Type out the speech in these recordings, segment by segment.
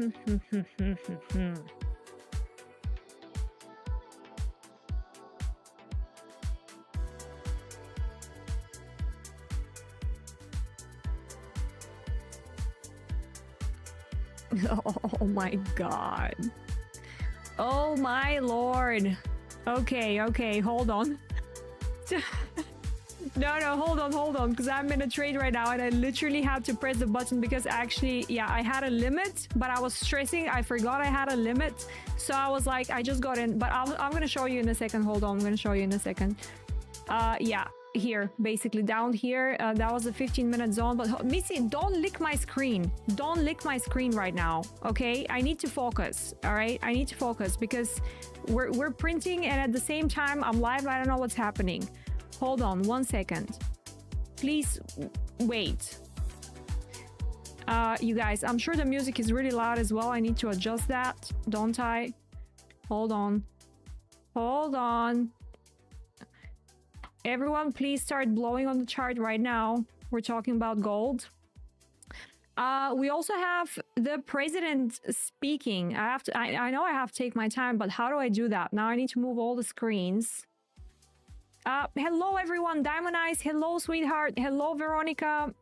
Oh my god. Oh my lord. Okay, hold on. No, hold on, because I'm in a trade right now and I literally had to press the button because actually, yeah, I had a limit, but I was stressing. I forgot I had a limit. So I was like, I just got in, but I'm going to show you in a second. Hold on, I'm going to show you in a second. Yeah, here, basically down here, that was a 15-minute zone. But Missy, don't lick my screen. Don't lick my screen right now, okay? I need to focus, all right? I need to focus because we're printing and at the same time, I'm live. I don't know what's happening. Hold on 1 second. Please wait. You guys, I'm sure the music is really loud as well. I need to adjust that, don't I? Hold on. Hold on. Everyone, please start blowing on the chart right now. We're talking about gold. We also have the president speaking. I know I have to take my time, but how do I do that? Now I need to move all the screens. Hello everyone, Diamond Eyes. Hello, sweetheart. Hello, Veronica.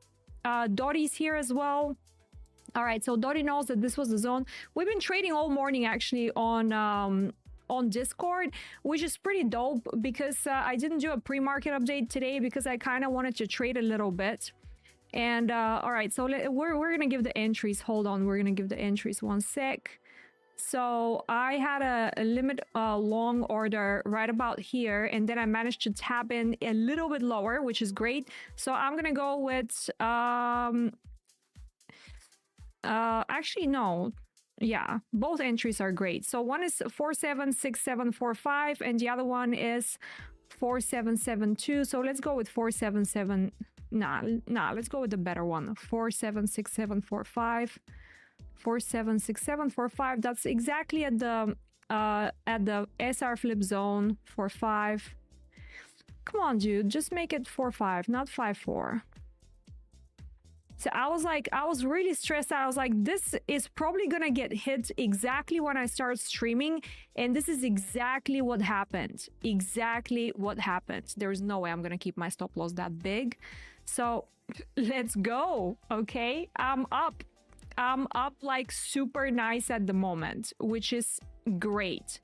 Dottie's here as well. All right, so Dottie knows that this was the zone. We've been trading all morning actually on Discord, which is pretty dope because I didn't do a pre-market update today because I kind of wanted to trade a little bit. And all right, so we're gonna give the entries. Hold on, we're gonna give the entries 1 sec. So I had a limit long order right about here, and then I managed to tap in a little bit lower, which is great. So I'm gonna go with actually no, yeah, both entries are great. So one is 476745 and the other one is 4772. So let's go with 477. Nah, let's go with the better one. 476745. 476745. That's exactly at the SR flip zone. 45. Come on, dude, just make it 45, not 54. So I was really stressed out. I was like, this is probably gonna get hit exactly when I start streaming, and this is exactly what happened. Exactly what happened. There's no way I'm gonna keep my stop loss that big. So let's go. Okay, I'm up like super nice at the moment, which is great.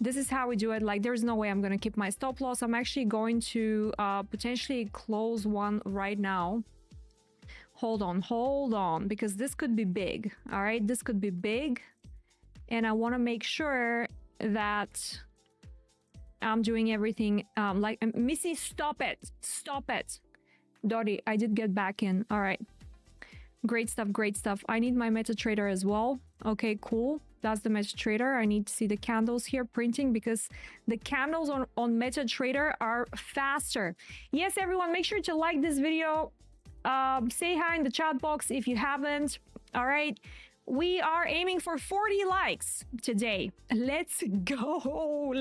This is how we do it. Like, there's no way I'm going to keep my stop loss. I'm actually going to potentially close one right now. Hold on, because this could be big. All right, this could be big. And I want to make sure that I'm doing everything like Missy, stop it. Dottie, I did get back in. All right. Great stuff. I need my MetaTrader as well. Okay, cool. That's the MetaTrader. I need to see the candles here printing because the candles on MetaTrader are faster. Yes, everyone, make sure to like this video. Say hi in the chat box if you haven't. All right. We are aiming for 40 likes today. Let's go.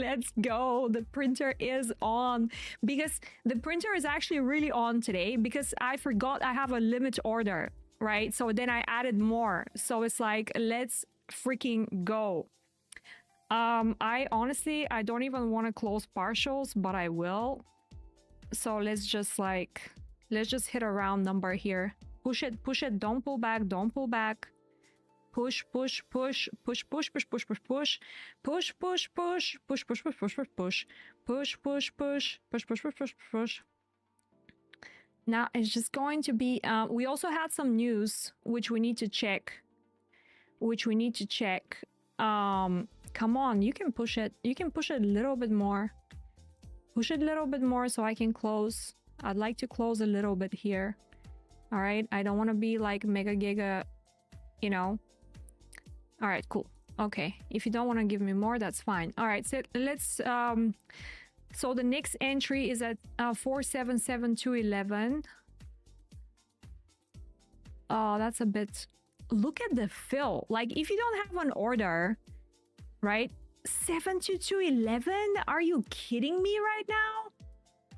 The printer is on because the printer is actually really on today because I forgot I have a limit order. Right, so then I added more, so it's like, let's freaking go. I honestly don't even want to close partials, but I will. So let's just hit a round number here. Push it, don't pull back. Push. Now it's just going to be, we also had some news, which we need to check. Come on, you can push it. You can push it a little bit more. Push it a little bit more so I can close. I'd like to close a little bit here. All right. I don't want to be like mega giga, you know. All right, cool. Okay. If you don't want to give me more, that's fine. All right. So let's, so the next entry is at 477211. Oh, that's a bit... Look at the fill. Like, if you don't have an order, right? 72211? Are you kidding me right now?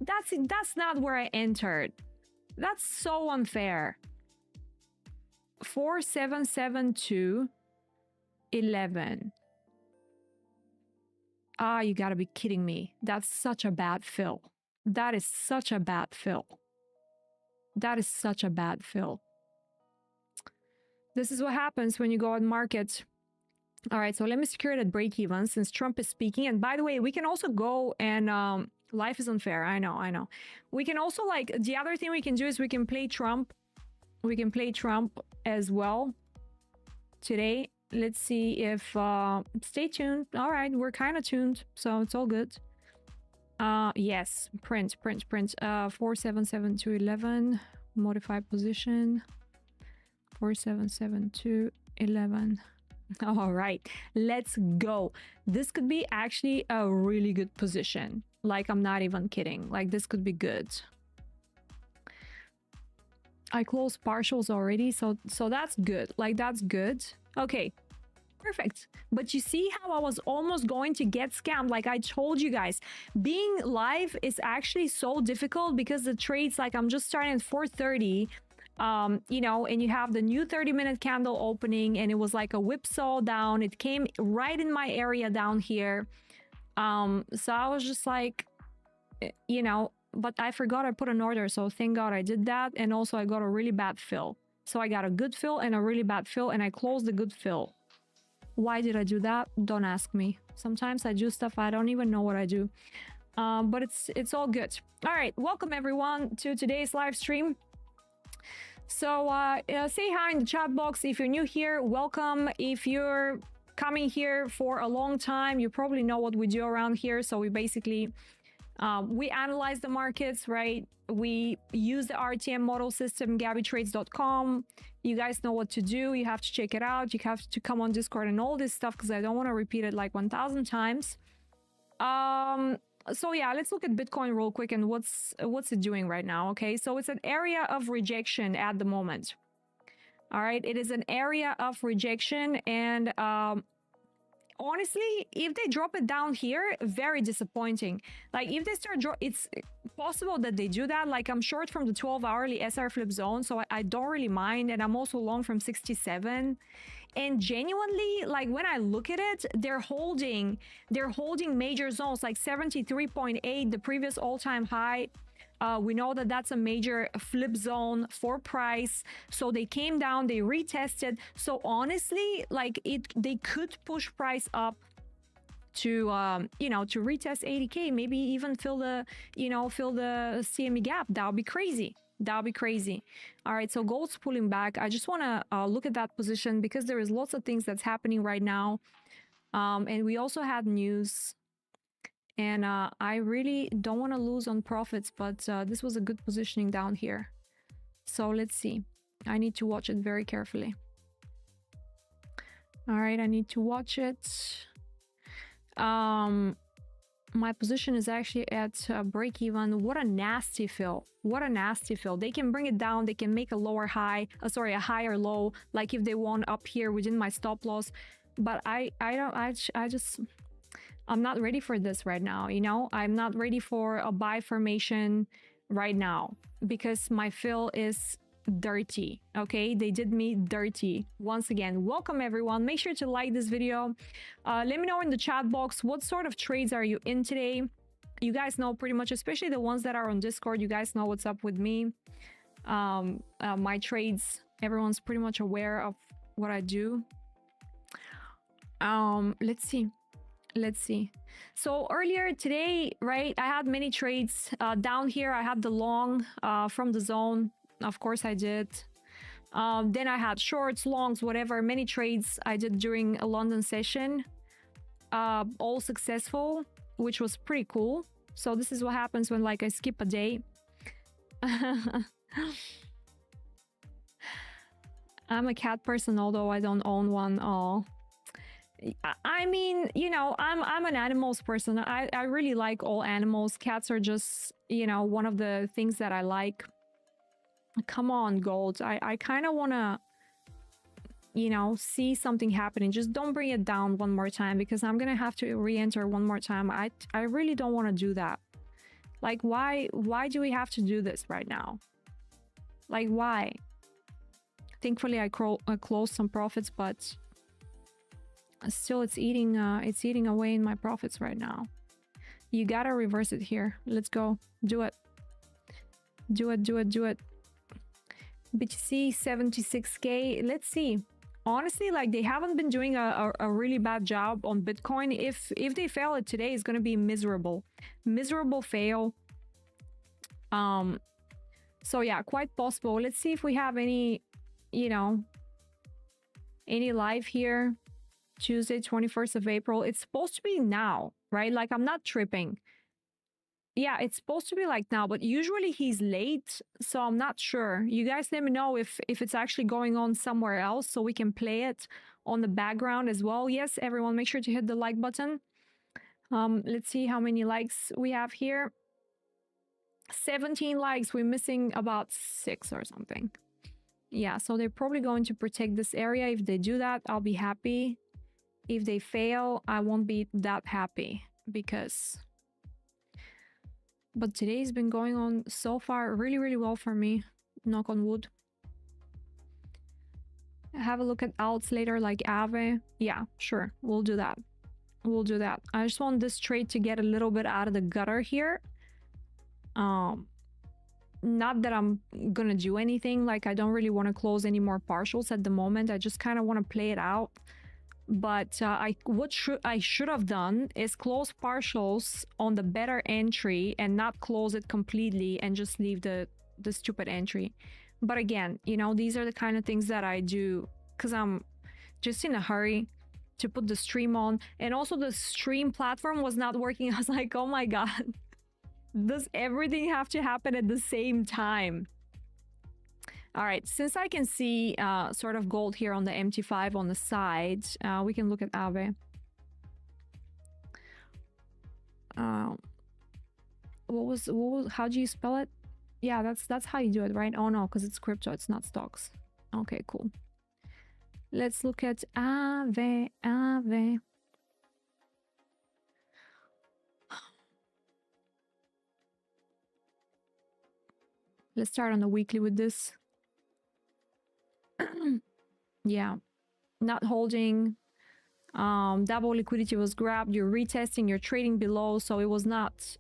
That's not where I entered. That's so unfair. 4772.11. Ah, you gotta be kidding me. That's such a bad fill. That is such a bad fill. That is such a bad fill. This is what happens when you go on market. All right, so let me secure that break even since Trump is speaking. And by the way, we can also go and life is unfair. I know. We can also, like, the other thing we can do is we can play Trump. We can play Trump as well today. Let's see if stay tuned. All right, we're kind of tuned, so it's all good. Yes, print 4772.11, modify position 4772.11. All right, let's go. This could be actually a really good position. Like, I'm not even kidding. Like, this could be good. I closed partials already, so that's good. Like, that's good. Okay, perfect. But you see how I was almost going to get scammed? Like I told you guys, being live is actually so difficult because the trades, like, I'm just starting at 4:30. You know, and you have the new 30-minute candle opening, and it was like a whipsaw down. It came right in my area down here. So I was just like, you know, but I forgot I put an order, so thank God I did that. And also I got a really bad fill. So I got a good fill and a really bad fill, and I closed the good fill. Why did I do that? Don't ask me. Sometimes I do stuff I don't even know what I do. But it's all good. All right, welcome everyone to today's live stream. So say hi in the chat box. If you're new here, welcome. If you're coming here for a long time, you probably know what we do around here. So we basically we analyze the markets, right? We use the RTM model system, GabbyTrades.com. You guys know what to do. You have to check it out. You have to come on Discord and all this stuff because I don't want to repeat it like 1,000 times. So yeah, let's look at Bitcoin real quick and what's it doing right now. Okay, so it's an area of rejection at the moment. All right, it is an area of rejection, and honestly, if they drop it down here, very disappointing. Like, if they start it's possible that they do that. Like, I'm short from the 12-hourly SR flip zone, so I don't really mind, and I'm also long from 67. And genuinely, like, when I look at it, they're holding major zones like 73.8, the previous all-time high. We know that that's a major flip zone for price. So they came down, they retested. So honestly, like, they could push price up to you know, to retest 80K, maybe even fill the CME gap. That would be crazy. That would be crazy. All right, so gold's pulling back. I just want to look at that position because there is lots of things that's happening right now. And we also had news. And I really don't want to lose on profits, but this was a good positioning down here. So let's see. I need to watch it very carefully. All right, I need to watch it. My position is actually at break even. What a nasty fill. What a nasty fill. They can bring it down. They can make a lower high, sorry, a higher low, like if they want up here within my stop loss. But I'm not ready for this right now, you know? I'm not ready for a buy formation right now because my fill is dirty, okay? They did me dirty. Once again, welcome everyone. Make sure to like this video. Let me know in the chat box, what sort of trades are you in today? You guys know pretty much, especially the ones that are on Discord, you guys know what's up with me. My trades, everyone's pretty much aware of what I do. Let's see. So earlier today, right, I had many trades down here. I had the long from the zone. Of course I did. Then I had shorts, longs, whatever, many trades I did during a London session, all successful, which was pretty cool. So this is what happens when, like, I skip a day. I'm a cat person, although I don't own one. Oh, I mean, you know, I'm an animals person. I really like all animals. Cats are just, you know, one of the things that I like. Come on, gold. I kind of want to, you know, see something happening. Just don't bring it down one more time because I'm going to have to re-enter one more time. I really don't want to do that. Like, why do we have to do this right now? Like, why? Thankfully, I closed some profits, but still it's eating away in my profits right now. You gotta reverse it here. Let's go. Do it. Do it, do it, do it. BTC 76k. Let's see. Honestly, like, they haven't been doing a really bad job on Bitcoin. If they fail it today, it's gonna be miserable. Miserable fail. So yeah, quite possible. Let's see if we have any, you know, any live here. Tuesday, 21st of April. It's supposed to be now, right? Like, I'm not tripping. Yeah, it's supposed to be like now, but usually he's late, so I'm not sure. You guys let me know if it's actually going on somewhere else so we can play it on the background as well. Yes, everyone, make sure to hit the like button. Let's see how many likes we have here. 17 likes. We're missing about 6 or something. Yeah, so they're probably going to protect this area. If they do that, I'll be happy. If they fail, I won't be that happy because... But today's been going on so far really, really well for me. Knock on wood. Have a look at alts later, like Aave. Yeah, sure. We'll do that. We'll do that. I just want this trade to get a little bit out of the gutter here. Not that I'm gonna do anything. Like, I don't really want to close any more partials at the moment. I just kind of want to play it out. But what I should have done is close partials on the better entry and not close it completely and just leave the stupid entry. But again, you know, these are the kind of things that I do because I'm just in a hurry to put the stream on. And also the stream platform was not working. I was like, oh my God, does everything have to happen at the same time? All right, since I can see sort of gold here on the MT5 on the side, we can look at Aave. What was, how do you spell it? Yeah, that's how you do it, right? Oh no, because it's crypto, it's not stocks. Okay, cool. Let's look at Aave. Let's start on the weekly with this. Yeah, not holding. Double liquidity was grabbed. You're retesting, you're trading below, so it was not.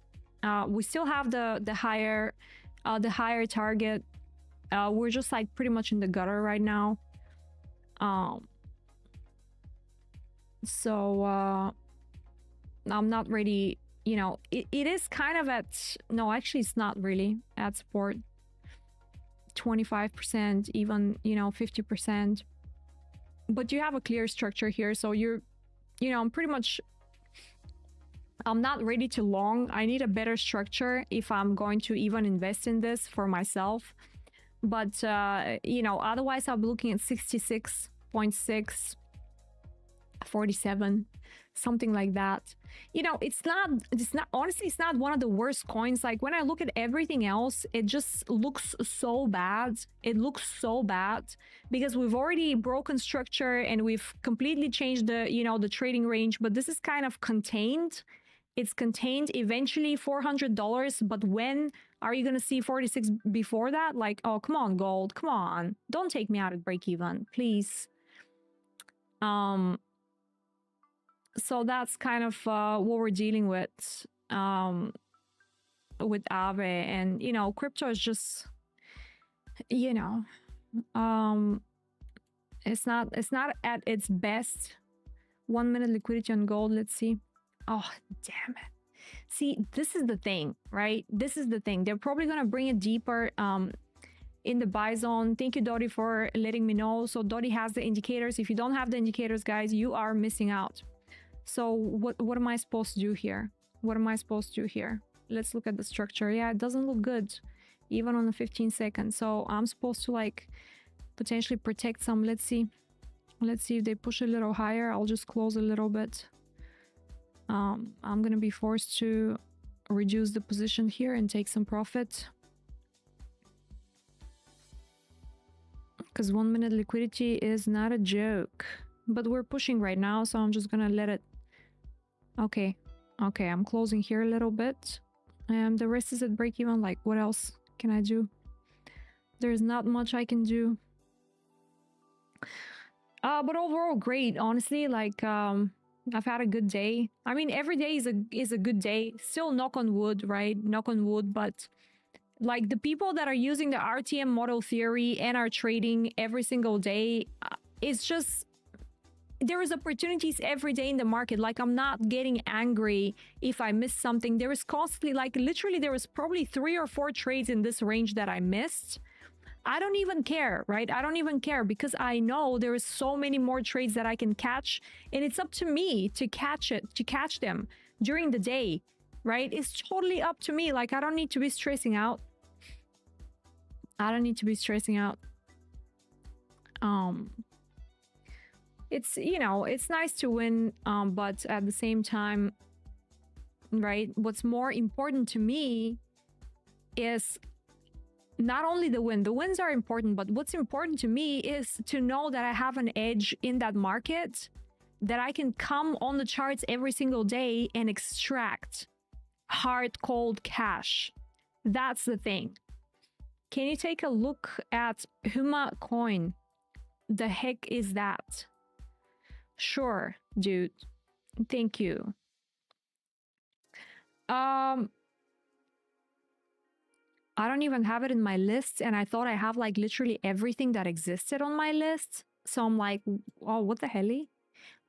We still have the higher target. We're just like pretty much in the gutter right now. So I'm not ready. You know, it is kind of at, no, actually it's not really at support. 25%, even, you know, 50%. But you have a clear structure here, so you're, you know, I'm not ready to long. I need a better structure if I'm going to even invest in this for myself. But you know, otherwise I'm looking at 66.6, 47, something like that. You know, it's not honestly, it's not one of the worst coins. Like, when I look at everything else, it just looks so bad. It looks so bad because we've already broken structure and we've completely changed the, you know, the trading range. But this is kind of contained. It's contained. Eventually $400, but when are you gonna see 46 before that? Like, oh, come on, gold, come on, don't take me out at break even, please. So that's kind of what we're dealing with Aave. And, you know, crypto is just, you know, it's not at its best. 1 minute liquidity on gold. Let's see. Oh, damn it. See, this is the thing, right? This is the thing. They're probably going to bring it deeper in the buy zone. Thank you, Dottie, for letting me know. So Dottie has the indicators. If you don't have the indicators, guys, you are missing out. So what am I supposed to do here? What am I supposed to do here? Let's look at the structure. Yeah, it doesn't look good, even on the 15 seconds. So I'm supposed to like potentially protect some. Let's see. Let's see if they push a little higher. I'll just close a little bit. I'm gonna be forced to reduce the position here and take some profit. Because 1 minute liquidity is not a joke. But we're pushing right now, so I'm just gonna let it. Okay, I'm closing here a little bit. And the rest is at break even. Like, what else can I do? There's not much I can do. But overall, great. Honestly, like I've had a good day. I mean, every day is a good day. Still, knock on wood, right? Knock on wood. But like the people that are using the RTM model theory and are trading every single day, it's just there is opportunities every day in the market. Like I'm not getting angry if I miss something. There is constantly, like literally, there was probably 3 or 4 trades in this range that I missed. I don't even care, right? I don't even care because I know there is so many more trades that I can catch, and it's up to me to catch them during the day, right? It's totally up to me. Like I don't need to be stressing out. I don't need to be stressing out. It's, you know, it's nice to win, but at the same time, right? What's more important to me is not only the win. The wins are important, but what's important to me is to know that I have an edge in that market, that I can come on the charts every single day and extract hard, cold cash. That's the thing. Can you take a look at Huma coin? The heck is that? Sure, dude. Thank you. I don't even have it in my list, and I thought I have like literally everything that existed on my list. So I'm like, oh, what the hell?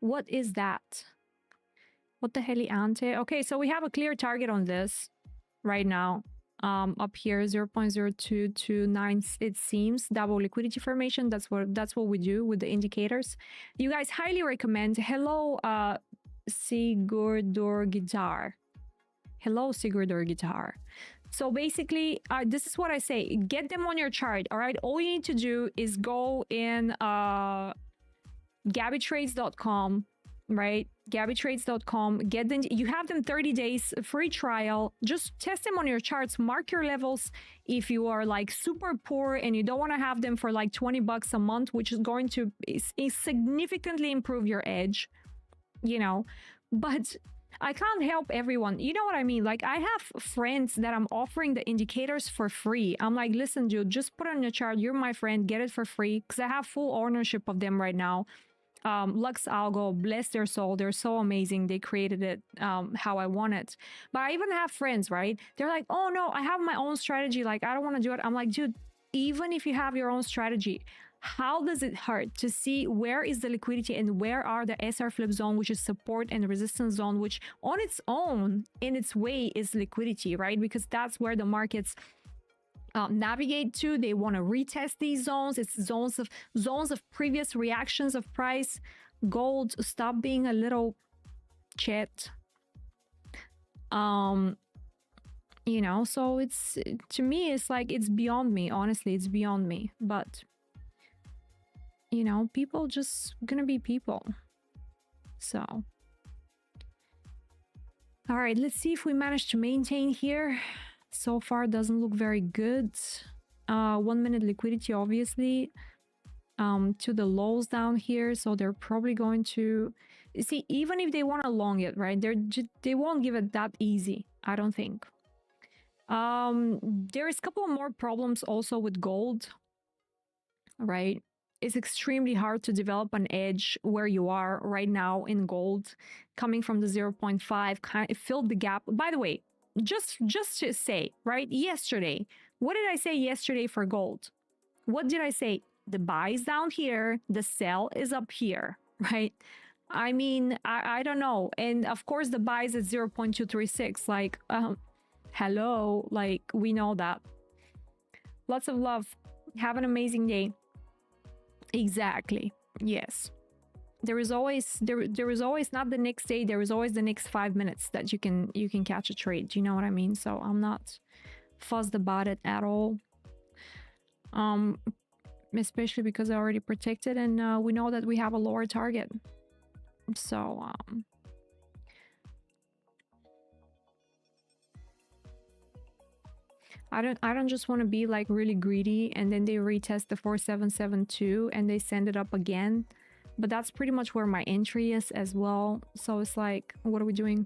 What is that? What the hell, ante? Okay, so we have a clear target on this right now. Up here 0.0229, it seems double liquidity formation. That's what we do with the indicators. You guys highly recommend. Hello, Sigurdur Guitar. Hello, Sigurdur Guitar. So basically, this is what I say. Get them on your chart, all right? All you need to do is go in gabbytrades.com, right? gabbytrades.com. Get them. You have them 30 days free trial. Just test them on your charts. Mark your levels if you are like super poor and you don't want to have them for like $20 a month, which is going to significantly improve your edge, you know. But I can't help everyone. You know what I mean? Like I have friends that I'm offering the indicators for free. I'm like, listen, dude, just put on your chart. You're my friend. Get it for free because I have full ownership of them right now. Lux Algo, bless their soul. They're so amazing. They created it how I want it. But I even have friends, right? They're like, oh no, I have my own strategy. Like I don't want to do it. I'm like, dude, even if you have your own strategy, how does it hurt to see where is the liquidity and where are the SR flip zone, which is support and resistance zone, which on its own, in its way, is liquidity, right? Because that's where the markets navigate to. They want to retest these zones. It's zones of previous reactions of price. Gold, stop being a little chit. You know, so it's, to me, it's like, it's beyond me. Honestly, it's beyond me. But you know, people just gonna be people. So all right, let's see if we manage to maintain here. So far doesn't look very good. 1 minute liquidity, obviously, to the lows down here. So they're probably going to see, even if they want to long it, right? They won't give it that easy, I don't think. There is a couple of more problems also with gold, right? It's extremely hard to develop an edge where you are right now in gold, coming from the 0.5, kind of filled the gap. By the way, just to say, right, yesterday, what did I say yesterday for gold? What did I say? The buy is down here, the sell is up here, right? I mean, I don't know. And of course, the buy is at 0.236. Like, hello, like, we know that. Lots of love. Have an amazing day. Exactly. Yes. There is always not the next day, there is always the next 5 minutes that you can catch a trade. Do you know what I mean? So I'm not fussed about it at all. Especially because I already protected and we know that we have a lower target. So I don't just want to be like really greedy and then they retest the 4772 and they send it up again. But that's pretty much where my entry is as well. So it's like, what are we doing?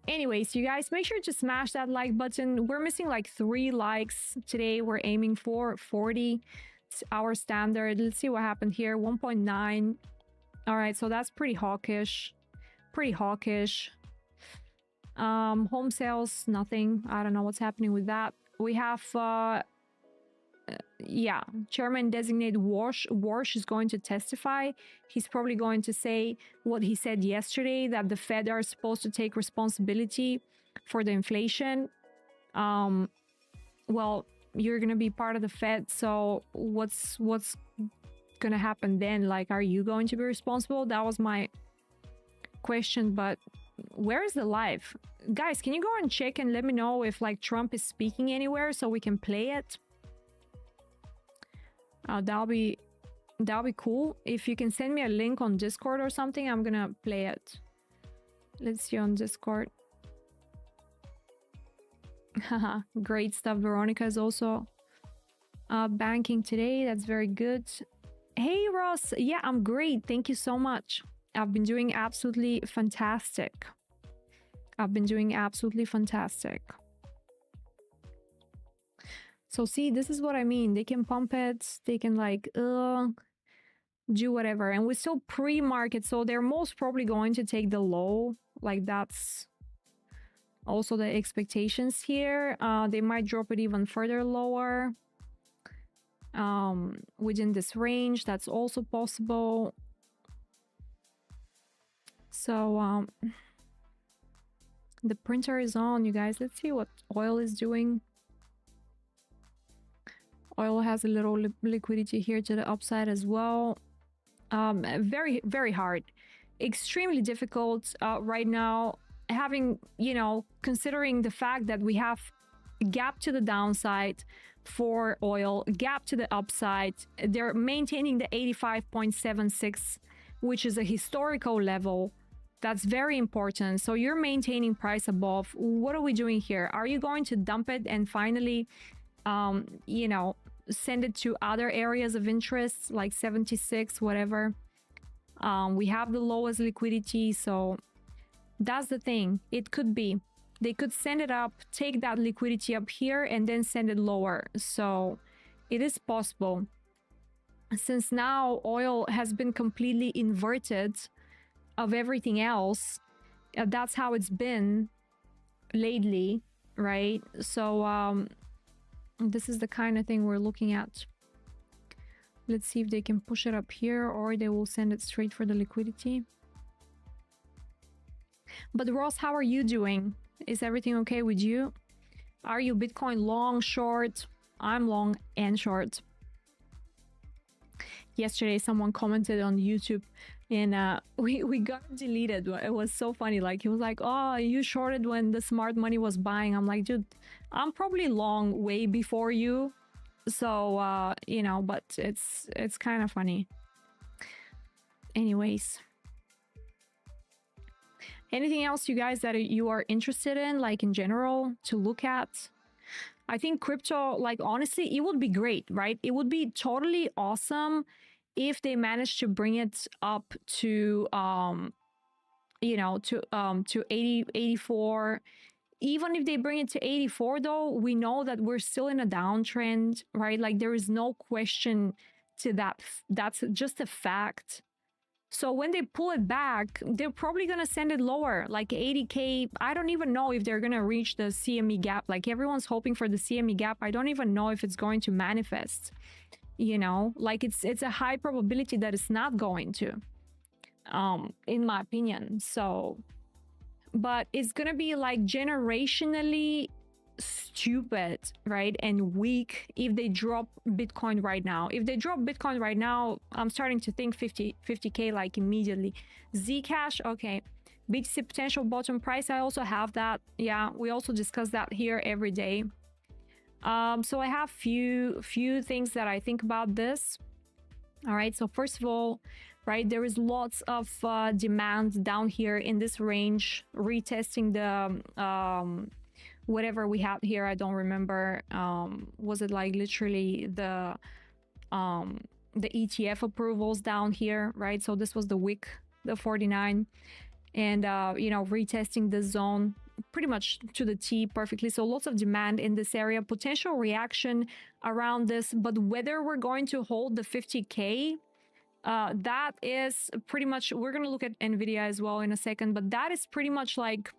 Anyways, you guys, make sure to smash that like button. We're missing like 3 likes today. We're aiming for 40. our standard. Let's see what happened here. 1.9. All right, so that's pretty hawkish. Pretty hawkish. Home sales, nothing. I don't know what's happening with that. We have yeah, Chairman designate Warsh is going to testify. He's probably going to say what he said yesterday, that the Fed are supposed to take responsibility for the inflation. Well, you're gonna be part of the Fed, so what's gonna happen then? Like, are you going to be responsible? That was my question. But where is the live? Guys, can you go and check and let me know if like Trump is speaking anywhere so we can play it? That'll be cool. If you can send me a link on Discord or something, I'm gonna play it. Let's see on Discord. Haha, great stuff. Veronica is also banking today. That's very good. Hey Ross, yeah, I'm great. Thank you so much. I've been doing absolutely fantastic. I've been doing absolutely fantastic. So see, this is what I mean. They can pump it. They can like do whatever. And we're still pre-market, so they're most probably going to take the low. Like that's also the expectations here. They might drop it even further lower within this range. That's also possible. So the printer is on, you guys. Let's see what oil is doing. Oil has a little liquidity here to the upside as well. Very, very hard. Extremely difficult right now. Having, you know, considering the fact that we have gap to the downside for oil, gap to the upside. They're maintaining the 85.76, which is a historical level. That's very important. So you're maintaining price above. What are we doing here? Are you going to dump it and finally, you know, send it to other areas of interest like 76, whatever? We have the lowest liquidity, so that's the thing. It could be they could send it up, take that liquidity up here, and then send it lower. So it is possible. Since now oil has been completely inverted of everything else, that's how it's been lately, right? So this is the kind of thing we're looking at. Let's see if they can push it up here, or they will send it straight for the liquidity. But Ross, how are you doing? Is everything okay with you? Are you Bitcoin long, short? I'm long and short. Yesterday someone commented on YouTube and we got deleted. It was so funny. Like, he was like, oh, you shorted when the smart money was buying. I'm like, dude, I'm probably long way before you. So you know, but it's kind of funny. Anyways, anything else, you guys, that you are interested in, like in general, to look at? I think crypto, like, honestly, it would be great, right? It would be totally awesome if they managed to bring it up to you know, to 80, 84. Even if they bring it to 84, though, we know that we're still in a downtrend, right? Like, there is no question to that. That's just a fact. So when they pull it back, they're probably going to send it lower, like 80K. I don't even know if they're going to reach the CME gap. Like, everyone's hoping for the CME gap. I don't even know if it's going to manifest, you know, like it's a high probability that it's not going to, in my opinion. So, but it's going to be like generationally stupid, right, and weak if they drop Bitcoin right now. If they drop Bitcoin right now, I'm starting to think 50K like immediately. Zcash, okay. BTC potential bottom price, I also have that. Yeah, we also discuss that here every day. So I have few things that I think about this. All right, so first of all, right, there is lots of demand down here in this range, retesting the whatever we have here. I don't remember. Was it like literally the ETF approvals down here, right? So this was the wick, the 49, and you know, retesting the zone pretty much to the T perfectly. So lots of demand in this area, potential reaction around this, but whether we're going to hold the 50K, that is pretty much, we're going to look at NVIDIA as well in a second, but that is pretty much like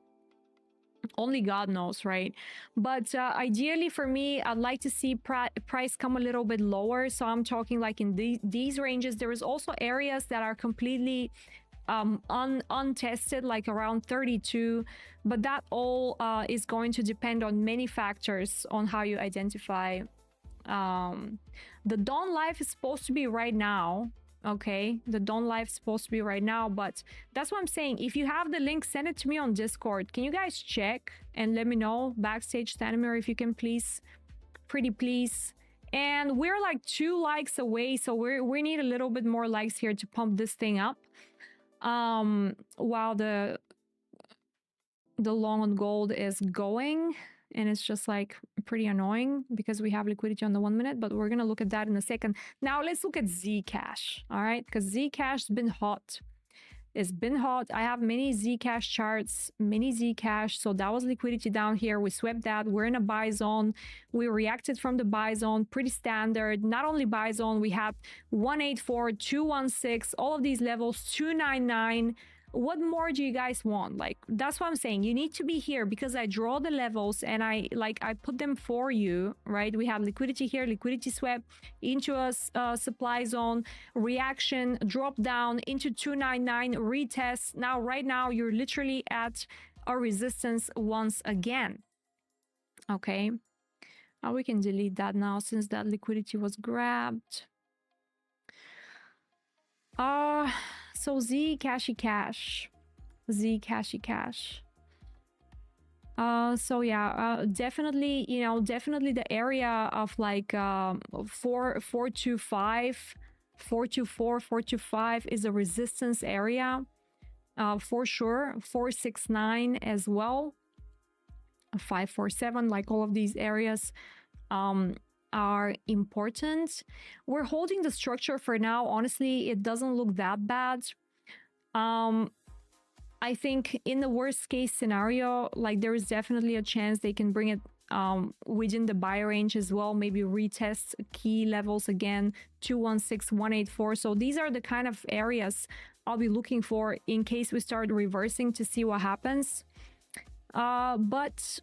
only God knows, right? But ideally for me, I'd like to see price come a little bit lower. So I'm talking like in these ranges. There is also areas that are completely untested, like around 32, but that all is going to depend on many factors on how you identify. The dawn life is supposed to be right now. Okay, the dawn life is supposed to be right now, but that's what I'm saying. If you have the link, send it to me on Discord. Can you guys check and let me know? Backstage Stanimir, if you can, please, pretty please. And we're like 2 likes away, so we need a little bit more likes here to pump this thing up. While the long on gold is going, and it's just like pretty annoying because we have liquidity on the 1 minute, but we're gonna look at that in a second. Now let's look at Zcash, all right? Because Zcash has been hot. It's been hot. I have many Zcash charts, many Zcash. So that was liquidity down here. We swept that. We're in a buy zone. We reacted from the buy zone, pretty standard. Not only buy zone, we have 184, 216, all of these levels, 299. What more do you guys want? Like, that's what I'm saying. You need to be here because I draw the levels and I put them for you, right? We have liquidity here, liquidity swept into a supply zone, reaction, drop down into 299, retest. Now, right now, you're literally at a resistance once again. Okay. Now we can delete that now since that liquidity was grabbed. So Zcashy Cash. So yeah, definitely, you know, definitely the area of like 425, 424, 425 is a resistance area. For sure. 469 as well. 547, like all of these areas are important. We're holding the structure for now. Honestly, it doesn't look that bad. I think in the worst case scenario, like there is definitely a chance they can bring it within the buy range as well, maybe retest key levels again, 216, 184. So these are the kind of areas I'll be looking for in case we start reversing to see what happens. But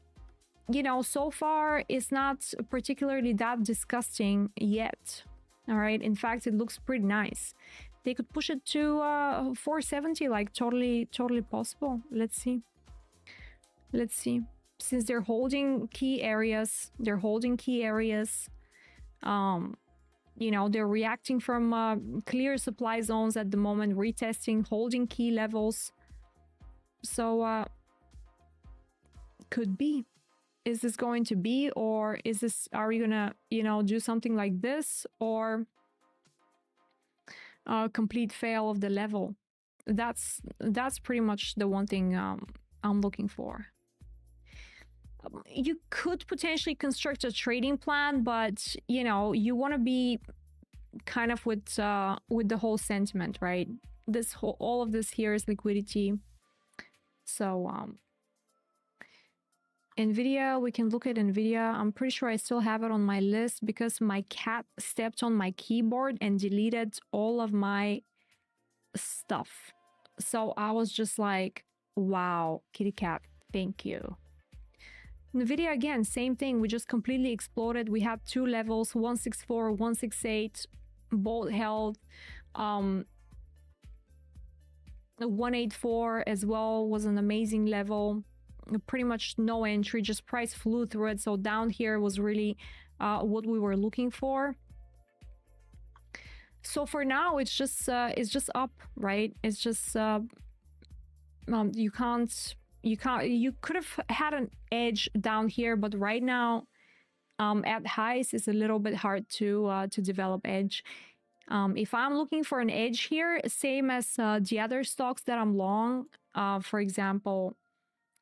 you know, so far it's not particularly that disgusting yet. All right, in fact, it looks pretty nice. They could push it to 470, like totally possible. Let's see. Since they're holding key areas, you know, they're reacting from clear supply zones at the moment, retesting, holding key levels. So could be. Is this going to be, or is this, are we gonna, you know, do something like this, or a complete fail of the level? That's pretty much the one thing I'm looking for. You could potentially construct a trading plan, but you know, you want to be kind of with the whole sentiment, right? All of this here is liquidity. So NVIDIA, we can look at NVIDIA. I'm pretty sure I still have it on my list because my cat stepped on my keyboard and deleted all of my stuff. So I was just like, wow, kitty cat, thank you. NVIDIA, again, same thing. We just completely exploded. We had 2 levels, 164, 168, both held. 184 as well was an amazing level. Pretty much no entry, just price flew through it. So down here was really what we were looking for. So for now, it's just up, right? It's just you could have had an edge down here, but right now at highs it's a little bit hard to develop edge. If I'm looking for an edge here, same as the other stocks that I'm long, for example,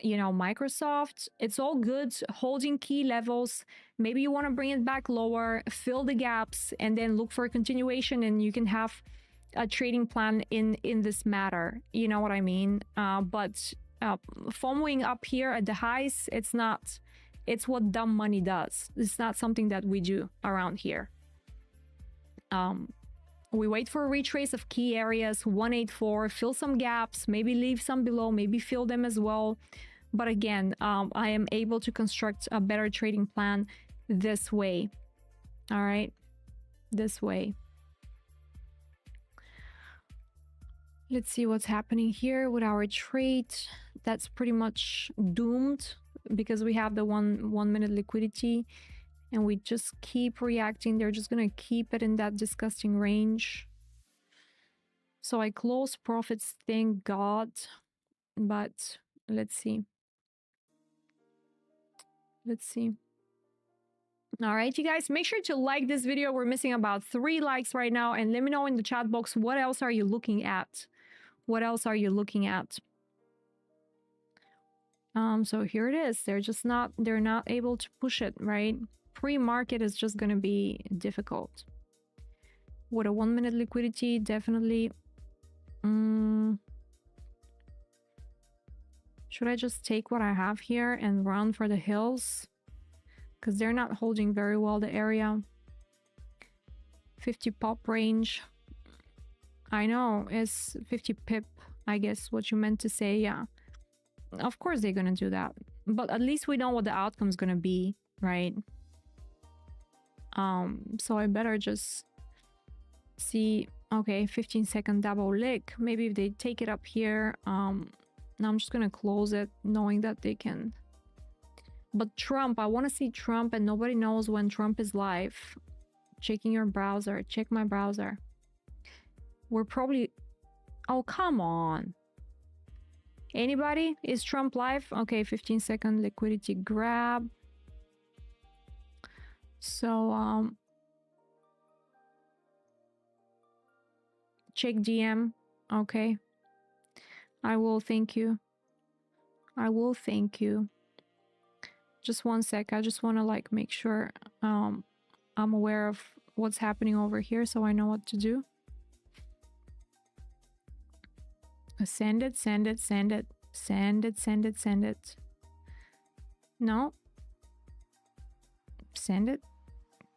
you know, Microsoft, it's all good holding key levels. Maybe you want to bring it back lower, fill the gaps, and then look for a continuation, and you can have a trading plan in this matter. You know what I mean? But FOMOing up here at the highs, it's not. It's what dumb money does. It's not something that we do around here. We wait for a retrace of key areas, 184, fill some gaps, maybe leave some below, maybe fill them as well. But again, I am able to construct a better trading plan this way. All right, this way. Let's see what's happening here with our trade. That's pretty much doomed because we have the one minute liquidity and we just keep reacting. They're just gonna keep it in that disgusting range. So I closed profits, thank God. But let's see. Let's see. All right, you guys, make sure to like this video. We're missing about 3 likes right now, and let me know in the chat box, what else are you looking at? What else are you looking at? So here it is. They're not able to push it, right? Pre-market is just gonna be difficult. With a 1 minute liquidity, definitely. Should I just take what I have here and run for the hills? Because they're not holding very well the area. 50 pop range. I know, it's 50 pip, I guess what you meant to say. Yeah, of course they're gonna do that, but at least we know what the outcome's gonna be, right? So I better just see. Okay, 15-second double lick. Maybe if they take it up here, now I'm just gonna close it knowing that they can. But Trump, I want to see Trump, and nobody knows when Trump is live. Checking your browser. Check my browser. We're probably... Oh, come on. Anybody? Is Trump live? Okay, 15-second liquidity grab. So, check DM. Okay. I will, thank you. I will, thank you. Just 1 sec. I just want to like make sure I'm aware of what's happening over here so I know what to do. Send it, send it, send it, send it, send it, send it. No. Send it.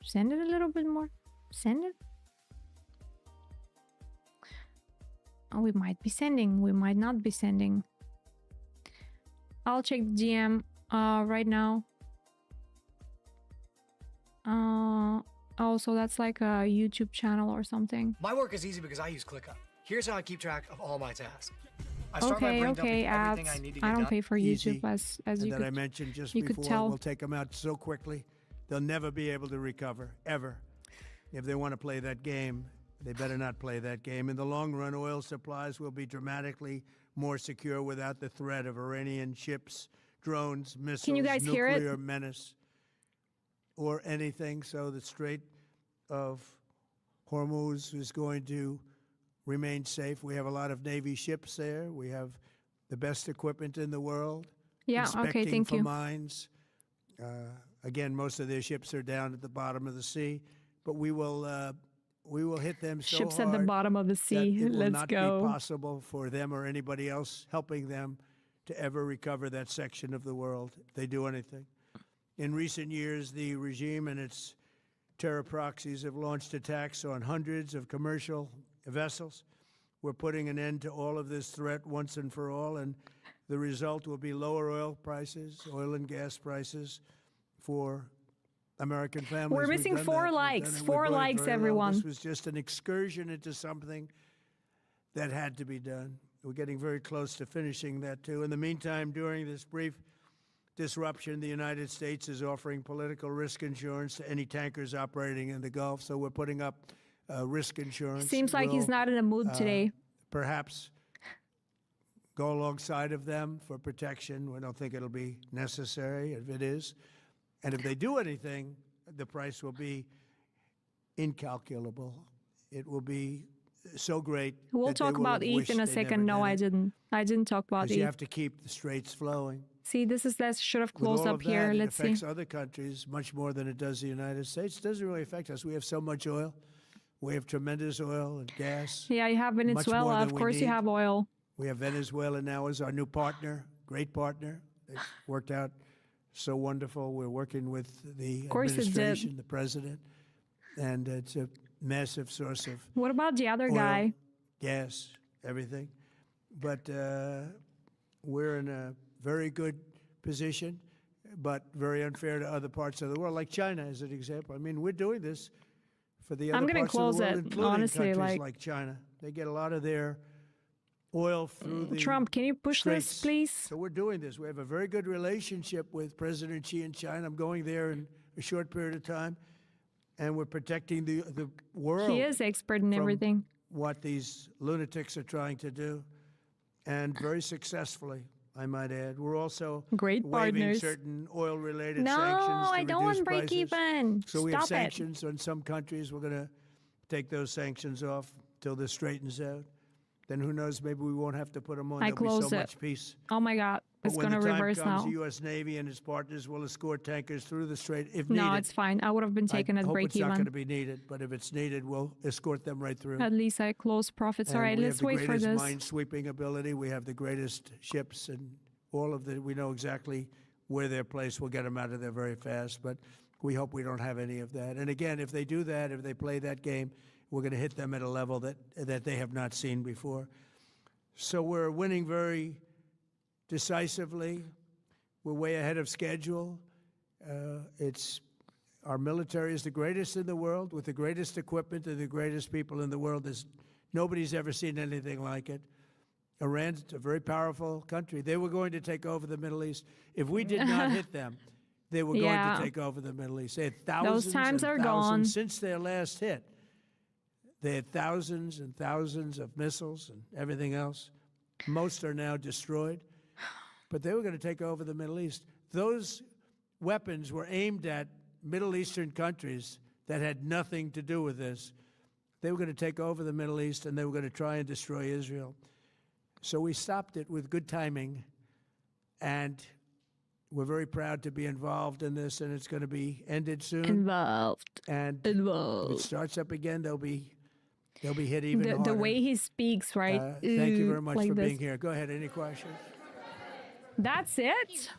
Send it a little bit more. Send it. Oh, we might be sending. We might not be sending. I'll check the DM right now. Oh, so that's like a YouTube channel or something. My work is easy because I use ClickUp. Here's how I keep track of all my tasks. I start by brain dumping everything I need to get I don't done. pay for YouTube as you that could, I mentioned just you before. could tell. We'll take them out so quickly, they'll never be able to recover, ever. If they want to play that game, they better not play that game. In the long run, oil supplies will be dramatically more secure without the threat of Iranian ships, drones, missiles, Can you guys hear it? nuclear menace, or anything. So the Strait of Hormuz is going to remain safe. We have a lot of Navy ships there. We have the best equipment in the world. Yeah, okay, thank for you. mines. Again, most of their ships are down at the bottom of the sea, but we will hit them so Ships hard at the bottom of the sea. that it will Let's not go. be possible for them or anybody else helping them to ever recover that section of the world if they do anything. In recent years, the regime and its terror proxies have launched attacks on hundreds of commercial vessels. We're putting an end to all of this threat once and for all, and the result will be lower oil prices, oil and gas prices for American families. We're missing 4 likes. 4 likes, everyone. This was just an excursion into something that had to be done. We're getting very close to finishing that, too. In the meantime, during this brief disruption, the United States is offering political risk insurance to any tankers operating in the Gulf. So we're putting up risk insurance. Seems like he's not in a mood today. Perhaps go alongside of them for protection. We don't think it'll be necessary if it is. And if they do anything, the price will be incalculable. It will be so great. We'll talk about ETH in a second. No, I didn't. I didn't talk about ETH. You have to keep the straits flowing. See, this should have closed up here. Let's see. It affects other countries much more than it does the United States. It doesn't really affect us. We have so much oil. We have tremendous oil and gas. Yeah, you have Venezuela. Of course you have oil. We have Venezuela now as our new partner great partner. It worked out so wonderful. We're working with the course it did. administration, the president, and it's a massive source of What about the other oil, guy? gas, everything. But we're in a very good position, but very unfair to other parts of the world, like China as an example. I mean, we're doing this for the other I'm gonna parts close of the world, it, including honestly, countries like China. They get a lot of their oil through the Trump, can you push this, straits. please? So we're doing this. We have a very good relationship with President Xi in China. I'm going there in a short period of time, and we're protecting the world. He is expert in from everything. what these lunatics are trying to do, and very successfully, I might add. We're also Great waiving partners. certain oil-related No, sanctions to I don't reduce want break prices. even. So we have Stop it. sanctions on some countries. We're going to take those sanctions off till this straightens out. Then who knows, maybe we won't have to put them on. I There'll be close so it. much peace. Oh my God, But it's when gonna the time reverse comes, now. the U.S. Navy and its partners will escort tankers through the strait if needed. No, it's fine. I would have been taken I at hope break it's not going even. to be needed, but if it's needed, we'll escort them right through. At least I close profits. All And right, we let's have wait the for greatest this. mine-sweeping ability. We have the greatest ships, and all of the. We know exactly where they're placed. We'll get them out of there very fast, but we hope we don't have any of that. And again, if they do that, if they play that game, we're going to hit them at a level that they have not seen before. So we're winning very decisively. We're way ahead of schedule. Our military is the greatest in the world, with the greatest equipment and the greatest people in the world. Nobody's ever seen anything like it. Iran's a very powerful country. They were going to take over the Middle East. If we did not hit them, they were going Yeah. to take over the Middle East. They had thousands times and are thousands gone. since their last hit. They had thousands and thousands of missiles and everything else. Most are now destroyed. But they were going to take over the Middle East. Those weapons were aimed at Middle Eastern countries that had nothing to do with this. They were going to take over the Middle East, and they were going to try and destroy Israel. So we stopped it with good timing, and we're very proud to be involved in this, and it's going to be ended soon. Involved. And if it Involved. starts up again, they'll be hit even harder. The way he speaks, right? Thank you very much like for this. being here. Go ahead. Any questions? That's it.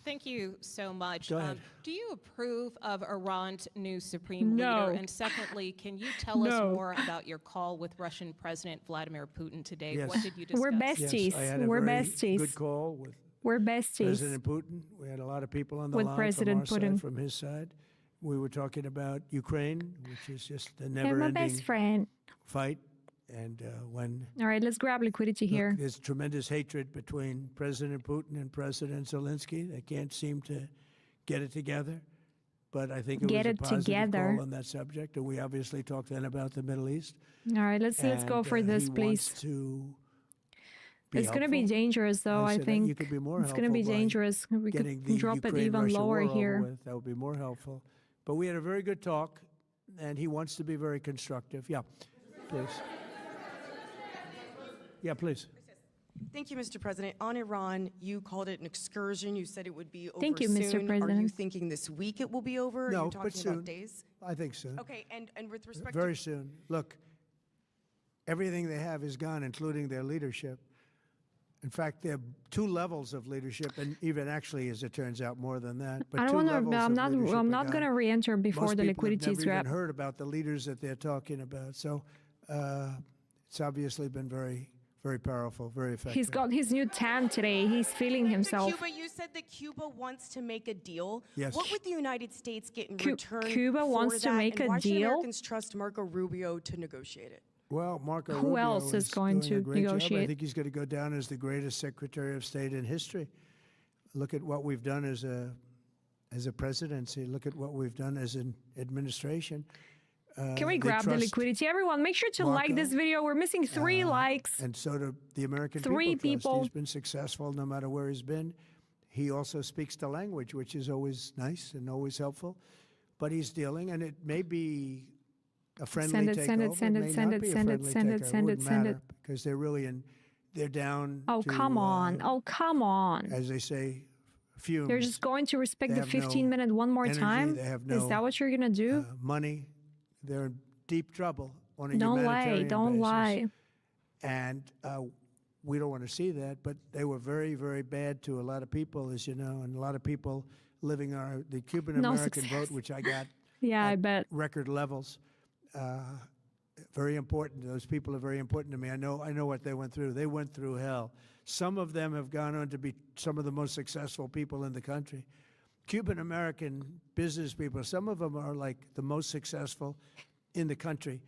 Thank you so much. Go ahead. Do you approve of Iran's new supreme No. leader? And secondly, can you tell us No. more about your call with Russian President Vladimir Putin today? Yes. What did you discuss? We're besties. Yes, I had a We're very besties. good call with We're besties. President Putin. We had a lot of people on the With line President from our Putin. side, from his side. We were talking about Ukraine, which is just a You're my never-ending best friend. fight. And when All right, let's grab liquidity here. there's tremendous hatred between President Putin and President Zelensky. They can't seem to get it together. But I think it Get was it a positive together. call on that subject. And we obviously talked then about the Middle East. All right, let's go And, for this, he please. wants to be It's going to be helpful. dangerous, though, I said that think. you could be more It's going to be helpful by dangerous. We getting could the drop it even Ukraine-Russia lower war over here. with. That would be more helpful. But we had a very good talk, and he wants to be very constructive. Yeah, please. Yeah, please. Thank you, Mr. President. On Iran, you called it an excursion. You said it would be over Thank you, soon. Mr. Are you President. thinking this week it will be over? No, Are you but talking soon. about days? I think soon. Okay, and with respect Very soon. Look, everything they have is gone, including their leadership. In fact, there are two levels of leadership, and even actually, as it turns out, more than that. But I two don't want levels to. of I'm not. leadership I'm are not going to gone. re-enter before Most the people have liquidity is never even wrapped. heard about the leaders that they're talking about. So it's obviously been very, very powerful, very effective. He's got his new tan today. He's feeling himself. Cuba, you said that Cuba wants to make a deal. Yes. What would the United States get in Cu- return Cuba for wants to that, make and a why should deal? Americans trust Marco Rubio to negotiate it? Well, Marco Who Rubio else is going doing to a great job. I negotiate? think he's going to go down as the greatest Secretary of State in history. Look at what we've done as a presidency. Look at what we've done as an administration. Can we They grab the trust liquidity? Everyone, make sure to like Marco, this video. We're missing 3 likes. And so do the American Three people. Trust. people. He's been successful no matter where he's been. He also speaks the language, which is always nice and always helpful. But he's dealing, and it may be a friendly Send it, takeover. send it, send may it, send not it, be a send it, friendly send it, takeover. send it, Wouldn't send it. matter, because they're down. Oh, to, come on. Oh, come on. As they say, fumes. They're just going to respect They the have no 15-minute one more energy. time? They have Is no, that what you're going to do? money. They're in deep trouble on a Don't lie. humanitarian Don't basis. lie. And we don't want to see that, but they were very, very bad to a lot of people, as you know, and a lot of people living on the Cuban American vote, which I got Yeah, at I bet. record levels. Very important. Those people are very important to me. I know what they went through. They went through hell. Some of them have gone on to be some of the most successful people in the country. Cuban American business people, some of them are like the most successful in the country.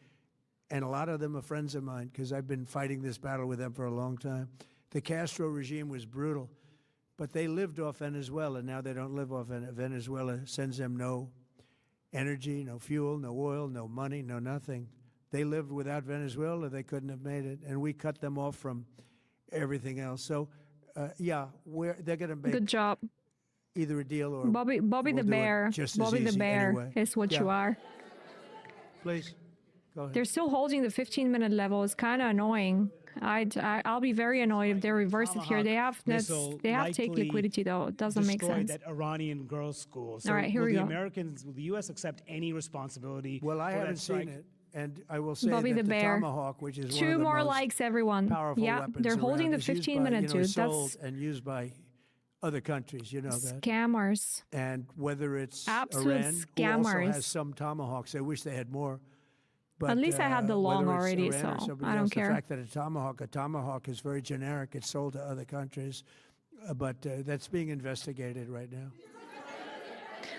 And a lot of them are friends of mine because I've been fighting this battle with them for a long time. The Castro regime was brutal, but they lived off Venezuela. Now they don't live off Venezuela. Sends them no energy, no fuel, no oil, no money, no nothing. They lived without Venezuela. They couldn't have made it. And we cut them off from everything else. So, yeah, they're going to make Good job. either a deal or Bobby we'll the do it Bear. just as Bobby the easy Bear anyway. is what Yeah. you are. Please, go ahead. They're still holding the 15-minute level. It's kind of annoying. I'll be very annoyed if they reverse it here. They have take liquidity though. It doesn't make sense. That Iranian girls' school. So All right, here we go. Will the U.S. accept any responsibility? Well, I for that haven't seen strike? it. And I will say Bobby that the the Bear. Tomahawk, which is one Two of the more most likes, everyone. powerful Yeah, weapons they're holding around, the is used by, 15-minute, dude. sold That's and used by other countries, you know that. scammers. And whether it's Absolute Iran, who also scammers. has some Tomahawks, I wish they had more. But, At least I had the long whether it's already, Iran or so somebody I don't else, care. The fact that a Tomahawk is very generic. It's sold to other countries, but that's being investigated right now.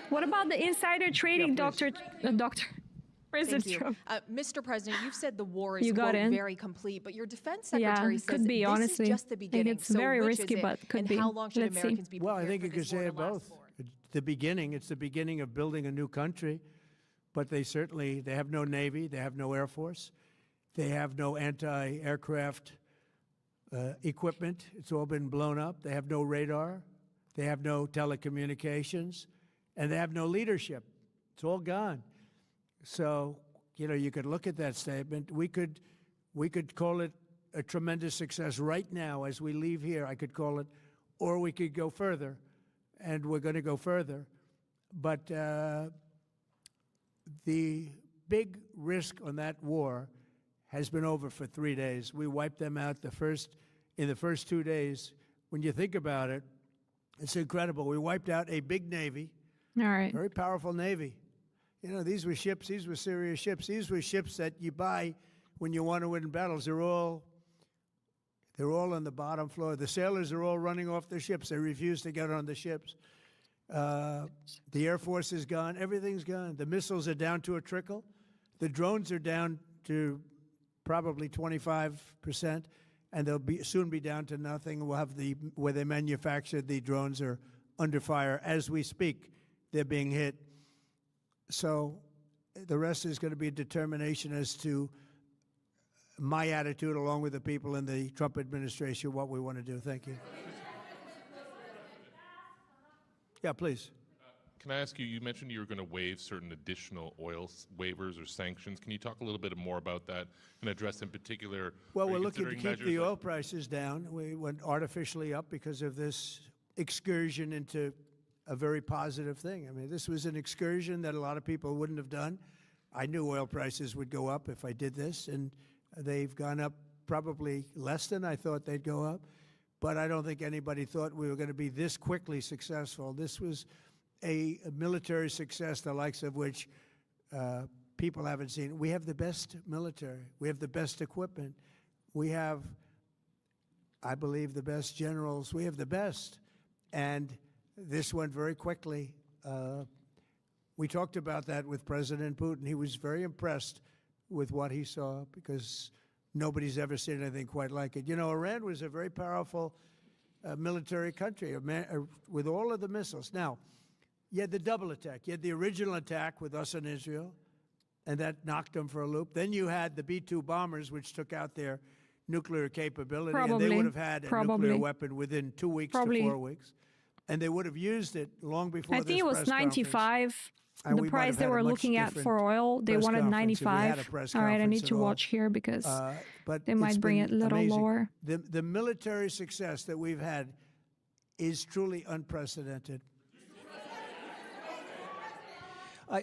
What about the insider trading, please. Doctor? Where's Thank the you. truth? Mr. President, you've said the war is, You got quote, in. very complete, but your defense Yeah, secretary it says could be, this honestly. is just the I think beginning. it's So very which risky, is it, but could and be. how long should Let's see. Americans be Well, I prepared think for you could this war say to it last both. for? The beginning, it's the beginning of building a new country, but they have no Navy, they have no Air Force, they have no anti-aircraft equipment. It's all been blown up. They have no radar, they have no telecommunications, and they have no leadership. It's all gone. So, you could look at that statement. We could call it a tremendous success right now as we leave here. I could call it, or we could go further, and we're going to go further. But the big risk on that war has been over for 3 days. We wiped them out in the first 2 days. When you think about it, it's incredible. We wiped out a big Navy, All right. very powerful Navy. These were ships. These were serious ships. These were ships that you buy when you want to win battles. They're all on the bottom floor. The sailors are all running off their ships. They refuse to get on the ships. The Air Force is gone. Everything's gone. The missiles are down to a trickle. The drones are down to probably 25%, and they'll soon be down to nothing. We'll have where they manufactured the drones are under fire as we speak. They're being hit. So the rest is going to be a determination as to my attitude, along with the people in the Trump administration, what we want to do. Thank you. Yeah, please. Can I ask you, you mentioned you were going to waive certain additional oil waivers or sanctions. Can you talk a little bit more about that and address in particular? Well, are we're you looking to considering keep the measures oil prices down. We went artificially up because of this excursion into a very positive thing. I mean, this was an excursion that a lot of people wouldn't have done. I knew oil prices would go up if I did this, and they've gone up probably less than I thought they'd go up. But I don't think anybody thought we were going to be this quickly successful. This was a military success, the likes of which people haven't seen. We have the best military. We have the best equipment. We have, I believe, the best generals. We have the best. And this went very quickly. We talked about that with President Putin. He was very impressed with what he saw because nobody's ever seen anything quite like it. Iran was a very powerful military country with all of the missiles. Now, you had the double attack. You had the original attack with us and Israel, and that knocked them for a loop. Then you had the B-2 bombers, which took out their nuclear capability, and they would have had a nuclear weapon within 2 weeks to 4 weeks. And they would have used it long before I think it was 95. And The we might price have they had a were much looking at different for oil, they press wanted conference if we had a 95. press All right, I conference need at to all. watch here because But they it's might bring it been a little amazing. lower. The military success that we've had is truly unprecedented.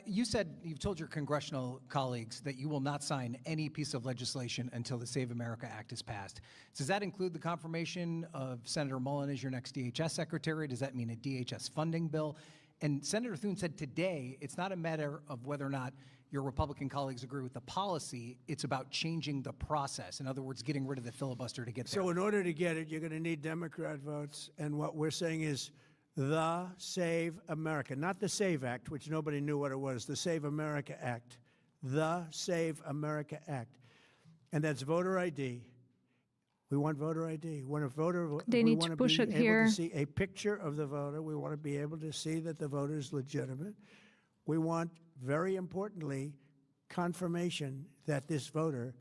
You said you've told your congressional colleagues that you will not sign any piece of legislation until the Save America Act is passed. Does that include the confirmation of Senator Mullen as your next DHS secretary? Does that mean a DHS funding bill? And Senator Thune said today it's not a matter of whether or not your Republican colleagues agree with the policy, it's about changing the process. In other words, getting rid of the filibuster to get there. So in order to get it, you're going to need Democrat votes. And what we're saying is the Save America, not the SAVE Act, which nobody knew what it was, the Save America Act, the Save America Act. And that's voter ID. We want voter ID. When a voter, They we need want to to push be it able here. to see a picture of the voter. We want to be able to see that the voter is legitimate. We want, very importantly, confirmation that this voter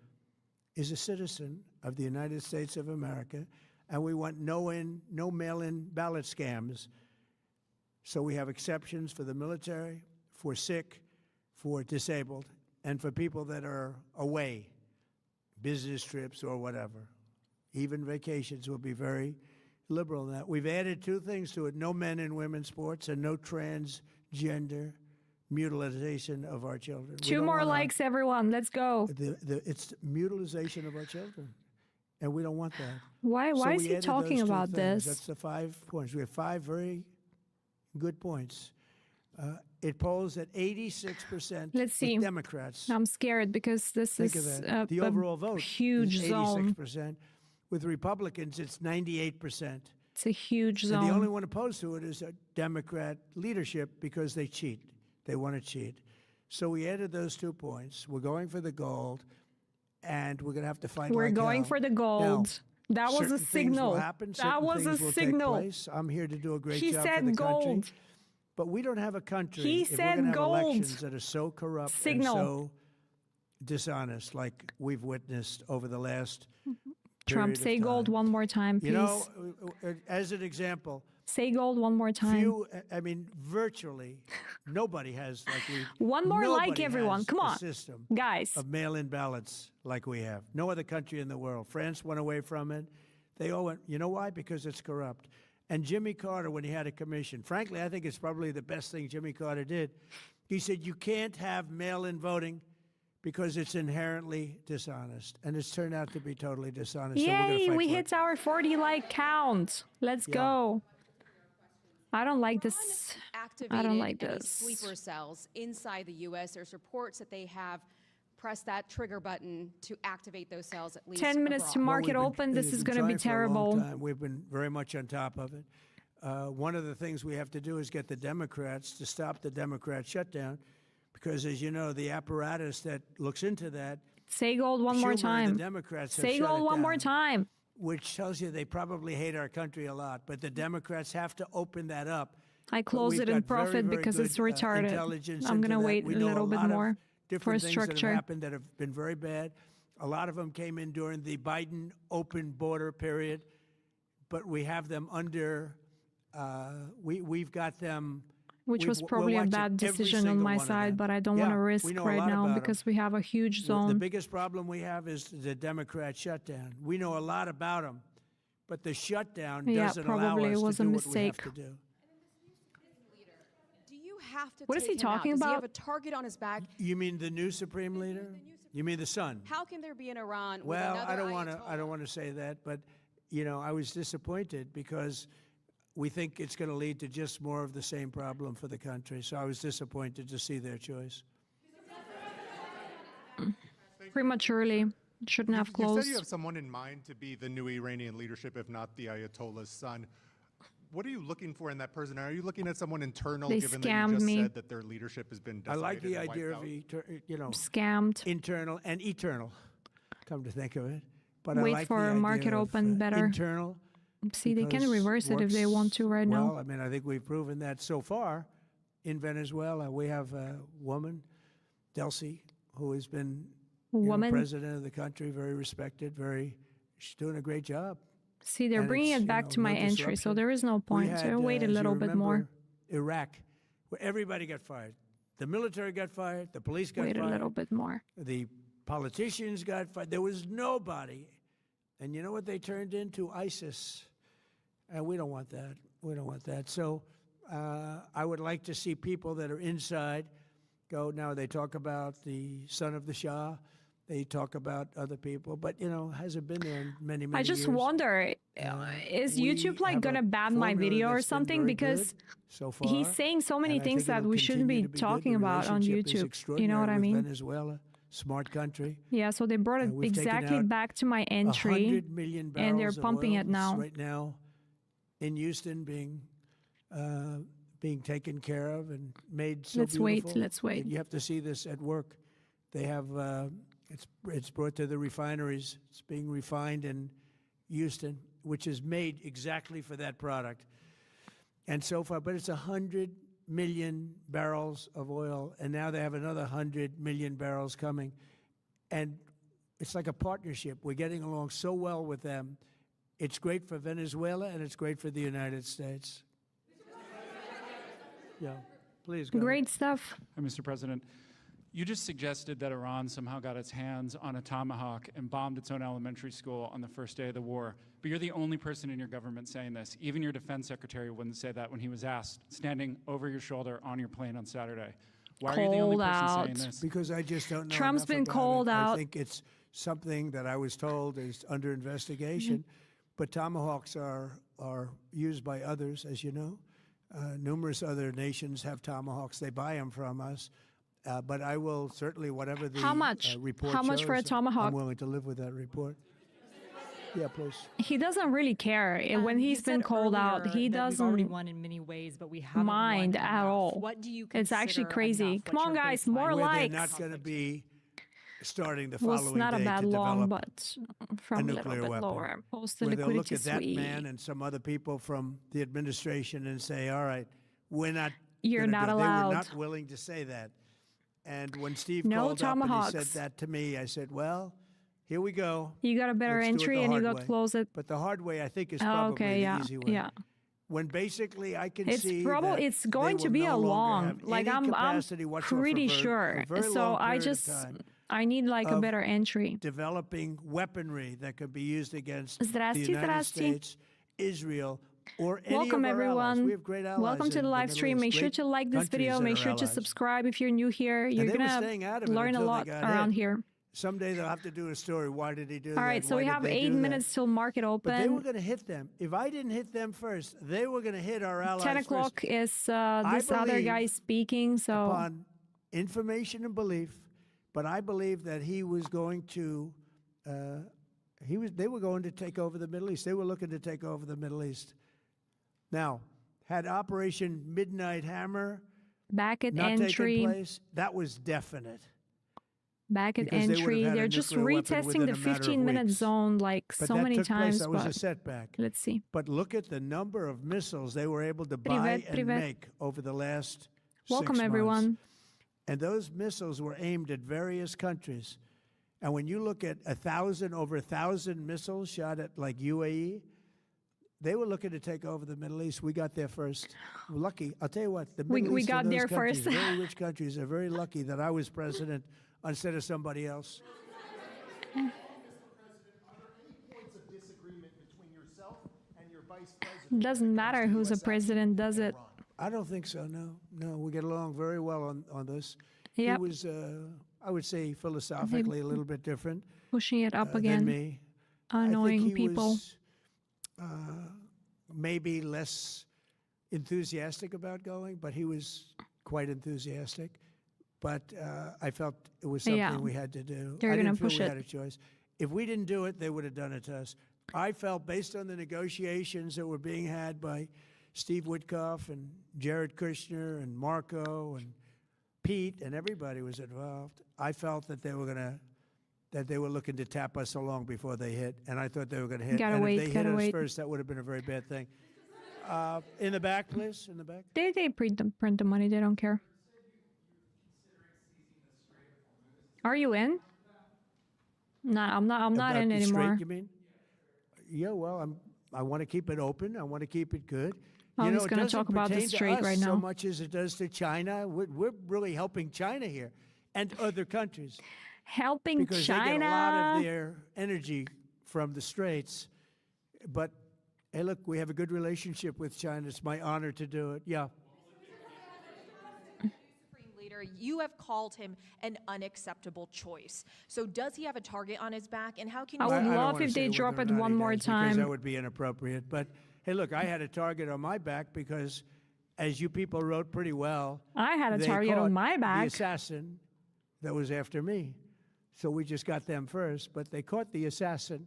is a citizen of the United States of America, and we want no mail-in ballot scams. So we have exceptions for the military, for sick, for disabled, and for people that are away, business trips or whatever. Even vacations will be very liberal in that. We've added two things to it: no men in women's sports and no transgender mutilization of our children. We Two don't more wanna- likes, everyone. Let's go. It's mutilization of our children, and we don't want that. Why So is we he added talking those two about things. this? That's the 5 points. We have 5 very good points. It polls at 86% Let's see. with Democrats. I'm scared because this Think of is that. The overall vote huge is zone. 86%. With Republicans, it's 98%. It's a huge And zone. the only one opposed to it is a Democrat leadership because they cheat. They want to cheat. So we added those 2 points. We're going for the gold, and we're going to have to fight We're like going hell. for the Now, gold. That was a certain things signal. will happen, That certain was a things will take signal. place. I'm here to do a great He job said for the gold. country. But we don't have a country He if we're said going to have gold. elections that are so corrupt Signal. and so dishonest like we've witnessed over the last Trump, period of say gold time. one more time, please. You know, as an example, Say gold one more time. virtually nobody has like we. One more like, nobody everyone. has Come a on. system Guys, of mail-in ballots like we have. No other country in the world. France went away from it. They all went. You know why? Because it's corrupt. And Jimmy Carter, when he had a commission, frankly, I think it's probably the best thing Jimmy Carter did. He said, you can't have mail-in voting because it's inherently dishonest. And it's turned out to be totally dishonest. So we're gonna yay, fight we for hit it. our 40 like count. Let's go. I don't like this. Activated I don't like any this. sleeper cells inside the U.S. There's reports that they have pressed that trigger button to activate those cells at least 10 minutes to abroad. market we've been- open. This we've is been going to be trying for a long terrible. time. We've been very much on top of it. One of the things we have to do is get the Democrats to stop the Democrat shutdown, because, as you know, the apparatus that looks into that, Say gold one more Schumer and time. the Democrats have Say shut gold it one more down, time. which tells you they probably hate our country a lot. But the Democrats have to open that up. I But close we've it in got very, profit very because it's good, retarded. intelligence I'm into going to that. wait We a know little bit lot of more for different things that structure. have happened that have been very bad. A lot of them came in during the Biden open border period, but we have them under. We've got them. Which was we're probably a watching bad every decision on single my one of side, them. but I don't want Yeah, to risk we know a right lot now about 'em. because we have a huge The zone. biggest problem we have is the Democrat shutdown. We know a lot about them, but the shutdown Yeah, doesn't allow probably us it was to a do mistake. what we have to do. Do you have to What is take he him out? talking Does he about? have a target on his back? You mean the new supreme leader? You mean the son? How can there be an Iran with Well, another I don't want to. Ayatollah? I don't want to say that, but I was disappointed because we think it's going to lead to just more of the same problem for the country. So I was disappointed to see their choice. Prematurely. Shouldn't have You closed. said you have someone in mind to be the new Iranian leadership, if not the Ayatollah's son. What are you looking for in that person? Are you looking at someone internal, They given that you scammed just me. said that their leadership has been I decimated like the and idea wiped of out? Scammed. internal and eternal. Come to think of it, but I Wait like for the idea market of, open better. Internal. See, they can because reverse it if they want to right now. Well, I mean, I think we've proven that so far in Venezuela. We have a woman, Delcy, who has been Woman. president of the country, very respected, she's doing a great job. See, they're And bringing it's, it back to no my entry, so disruption. there is no We point. So had, wait a as you little bit more. remember, Iraq, where everybody got fired. The military got fired. The police got Wait fired. a little bit more. The politicians got fired. There was nobody. And you know what they turned into? ISIS. And we don't want that. We don't want that. So I would like to see people that are inside go. Now they talk about the son of the Shah. They talk about other people, but hasn't been there in many, many I just years. wonder, is We YouTube like have gonna a ban my formula video or that's been something? very Because good so far, he's saying so many and I things think that it'll we shouldn't continue be to good. talking The about on relationship is YouTube. You know what I extraordinary with mean? Venezuela, smart country. Yeah, so they brought it We've taken exactly out back to my entry, 100 million barrels and they're of pumping oil it is now. right now in Houston being taken care of and made so Let's beautiful. wait, let's wait. And you have to see this at work. They have it's brought to the refineries. It's being refined in Houston, which is made exactly for that product. And so far, but it's 100 million barrels of oil, and now they have another 100 million barrels coming. And it's like a partnership. We're getting along so well with them. It's great for Venezuela, and it's great for the United States. Yeah, please go. Great stuff. Mr. President, you just suggested that Iran somehow got its hands on a tomahawk and bombed its own elementary school on the first day of the war. But you're the only person in your government saying this. Even your defense secretary wouldn't say that when he was asked, standing over your shoulder on your plane on Saturday. Why are you the only person saying this? Because I just don't know. Trump's enough been about called it. out. I think it's something that I was told is under investigation. But tomahawks are used by others, as you know. Numerous other nations have tomahawks. They buy them from us. But I will certainly, whatever the How much? report How much shows, for a tomahawk? I'm willing to live with that report. Yeah, please. He doesn't really care. When he's been called out, he We've already doesn't won in many ways, but we haven't mind won at enough. all. What do you It's actually consider crazy. enough? Come What's on, your guys, baseline? more Where likes. they're not going to be starting the Well, following it's not a day bad to long, develop but from a little nuclear bit weapon. lower. Post the where they'll look liquidity at that suite. man and some other people from the administration and say, all right, we're not You're gonna not do it." allowed. They were not willing to say that. And when Steve No called up and he tomahawks. said that to me, I said, well, here we go. You got a better Let's do it entry the and you hard got way. close it. But the hard way, I think, is Oh, probably okay, the yeah, easy way. yeah. When basically I can It's see probably that it's they going to will be no a longer long. have Like any I'm capacity whatsoever pretty for sure. a very So long I period of just time I need like a of better entry. developing weaponry that could be used against the Zdrasty, United zdrasty. States, Israel, or any Welcome of our allies. everyone. We have great allies Welcome to in the live Middle stream. East, Make sure great to like this video. countries that Make are sure to allies. subscribe if you're new here. You're And they were gonna staying out of it learn a until they lot got around hit. here. Someday they'll have to do a story. Why did he do that? All right, so Why we did have they 8 do that? minutes till market open. But they were going to hit them. If I didn't hit them first, they were going to hit our allies 10 o'clock first. is this other believe guy speaking. So Upon information and belief, but I believe that he was going to, they were going to take over the Middle East. They were looking to take over the Middle East. Now, had Operation Midnight Hammer back at not entry. taken place, that was definite. Back at Because they would have entry. had a They're just nuclear weapon retesting within the a matter of 15-minute weeks. zone like But so that many took place. times. That was a But setback. let's see. But look at the number of missiles they were able to buy Privet, and privet. make over the last Welcome 6 everyone. months. And those missiles were aimed at various countries. And when you look at over 1,000 missiles shot at like UAE, they were looking to take over the Middle East. We got there first. We're lucky. I'll tell you what, the Middle We East got and those there countries, first. very rich countries, are very lucky that I was president instead of somebody else. Doesn't matter who's a president, does it? I don't think so, no. No, we get along very well on this. Yep. He was, I would say, philosophically a little bit different Pushing it up than again. me. Annoying I think he people. was maybe less enthusiastic about going, but he was quite enthusiastic. But I felt it was something Yeah. we had to do. They're I gonna didn't feel push we it. had a choice. If we didn't do it, they would have done it to us. I felt, based on the negotiations that were being had by Steve Witkoff and Jared Kushner and Marco and Pete and everybody was involved, I felt that they were looking to tap us along before they hit, and I thought they were going to hit. Gotta and wait, if they hit gotta us wait. first, that would have been a very bad thing. In the back, please. In the back. They print the money. They don't care. Are you in? No, I'm not About in the Strait, anymore. you mean? Yeah, well, I want to keep it open. I want to keep it good. I You was know, it gonna doesn't talk about the pertain to Strait us right so now. much as it does to China. We're really helping China here and other countries Helping because China. they get a lot of their energy from the Straits. But hey, look, we have a good relationship with China. It's my honor to do it. Yeah. Supreme Leader, you have called him an unacceptable choice. So does he have a target on his back? And how can I you... would I don't love wanna if they say drop whether it or not one he more does, because time. that would be inappropriate. But hey, look, I had a target on my back because, as you people wrote pretty well, I had a they target on caught my the back. assassin that was after me. So we just got them first, but they caught the assassin.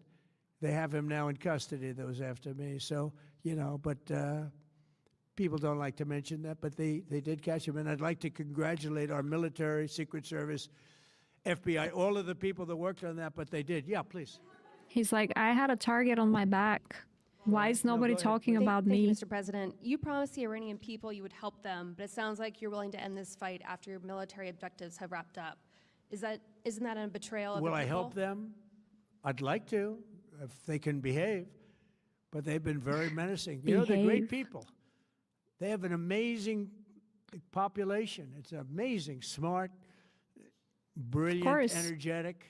They have him now in custody that was after me. So, you know, but people don't like to mention that, but they did catch him. And I'd like to congratulate our military, Secret Service, FBI, all of the people that worked on that, but they did. Yeah, please. He's like, I had a target on my back. Why is nobody talking about Thank me? you, Mr. President. You promised the Iranian people you would help them, but it sounds like you're willing to end this fight after your military objectives have wrapped up. Isn't that a betrayal of Will the I people? help them? I'd like to, if they can behave. But they've been very menacing. You know, they're great Behave. people. They have an amazing population. It's amazing, smart, brilliant, course. energetic.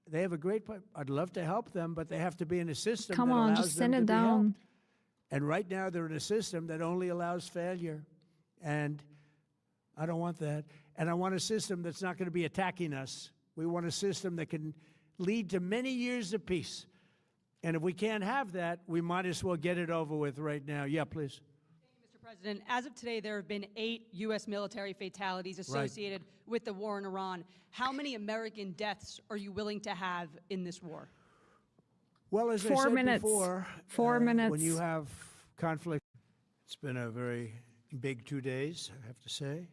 They have a great. I'd love to help them, but they have to be in a system Come that on, allows just them send to it be down. helped. And right now, they're in a system that only allows failure. And I don't want that. And I want a system that's not going to be attacking us. We want a system that can lead to many years of peace. And if we can't have that, we might as well get it over with right now. Yeah, please. Mr. President, as of today, there have been 8 U.S. military fatalities associated with the war in Iran. How many American deaths are you willing to have in this war? Well, as I 4 said minutes. before, 4 minutes. when you have conflict, it's been a very big 2 days, I have to say.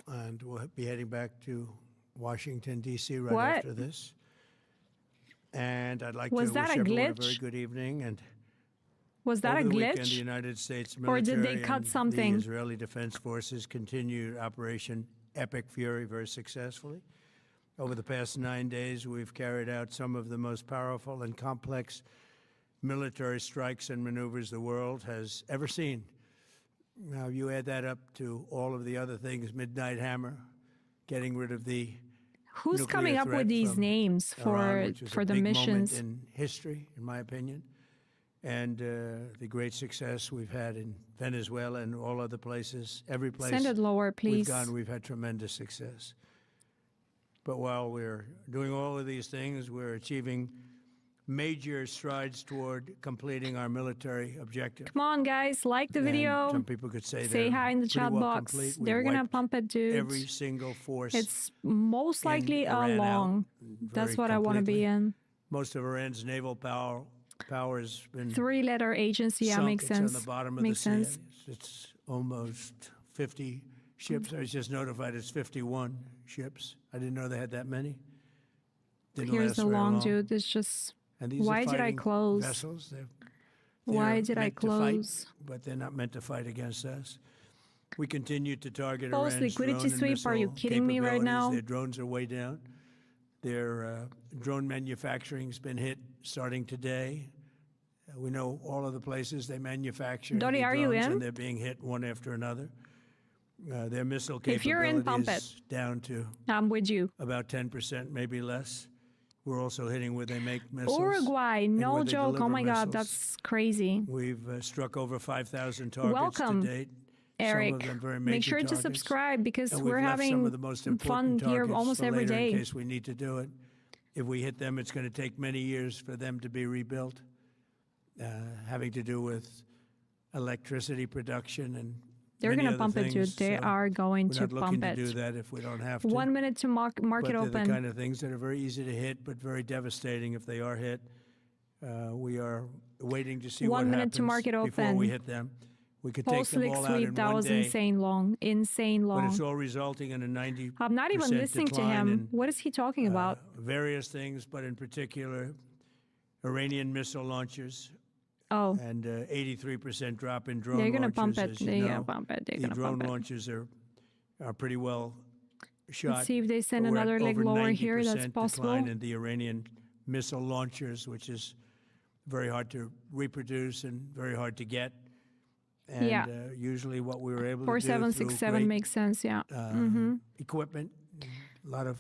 And we'll be heading back to Washington, D.C. right What? after this. And I'd like Was to that wish a everyone a glitch? very good evening. And Was that over a the weekend, the glitch? United States Or military did they cut and something? the Israeli Defense Forces continued Operation Epic Fury very successfully. Over the past 9 days, we've carried out some of the most powerful and complex military strikes and maneuvers the world has ever seen. Now, you add that up to all of the other things, Midnight Hammer, getting rid of the Who's nuclear coming up threat with these from names Iran, which was for a the big missions? moment in history, in my opinion, and the great success we've had in Venezuela and all other places, every place Send it lower, we've please. gone, we've had tremendous success. But while we're doing all of these things, we're achieving major strides toward completing our military objective. Come on, guys, like the And video. some people could say Say they're hi in the pretty chat well box. complete. We've They're gonna wiped pump it, dude. every single force. It's most likely a Iran out long. very That's what I want to be completely. in. Most of Iran's naval power has been 3-letter agency. Yeah, sunk. makes It's sense. on the bottom of Makes the sea. sense. It's almost 50 ships. I was just notified it's 51 ships. I didn't know they had that many. Didn't Here's last the very long, long. dude. It's just. And these Why are did I fighting close? vessels. They're Why did I meant to fight, close? but they're not meant to fight against us. We continue to target False Iran's liquidity drone and sweep, are you missile kidding me right capabilities. now? Their drones are way down. Their drone manufacturing's been hit starting today. We know all of the places they manufacture Dottie, the are you drones, in? and they're being hit one after another. Their missile If you're in, pump capability is down to I'm with you. about 10%, maybe less. We're also hitting where they make missiles. Uruguay, and no where they joke. Oh deliver my God, missiles. that's crazy. We've struck over 5,000 targets Welcome, to date. Eric. Some of them very major Make sure to targets. subscribe because And we're we've left some having of the most fun important here targets almost for every later day. in case we need to do it. If we hit them, it's going to take many years for them to be rebuilt, having to do with electricity production and They're many going to other pump it, dude. things. They So are going we're to not looking pump to it. do that if we don't have to. 1 minute to market But they're open. the kind of things that are very easy to hit, but very devastating if they are hit. We are waiting to see 1 what minute happens to market before open. we hit them. We could take False them lick all out sweep. in That one was day, insane long. Insane but it's long. all resulting in a 90% I'm not even listening to decline him. in, What is he talking about? various things, but in particular, Iranian missile launchers. Oh. And 83% drop in drone They're launches. gonna pump it. As you They're gonna know. pump it. They're the gonna drone pump it. launches are pretty well shot. Let's see if they send but we're at another leg over lower here. 90% That's possible. decline in the Iranian missile launchers, which is very hard to reproduce and very hard to get. And Yeah. Usually what we were able to do 4767 through makes sense. Yeah. great, equipment, a lot of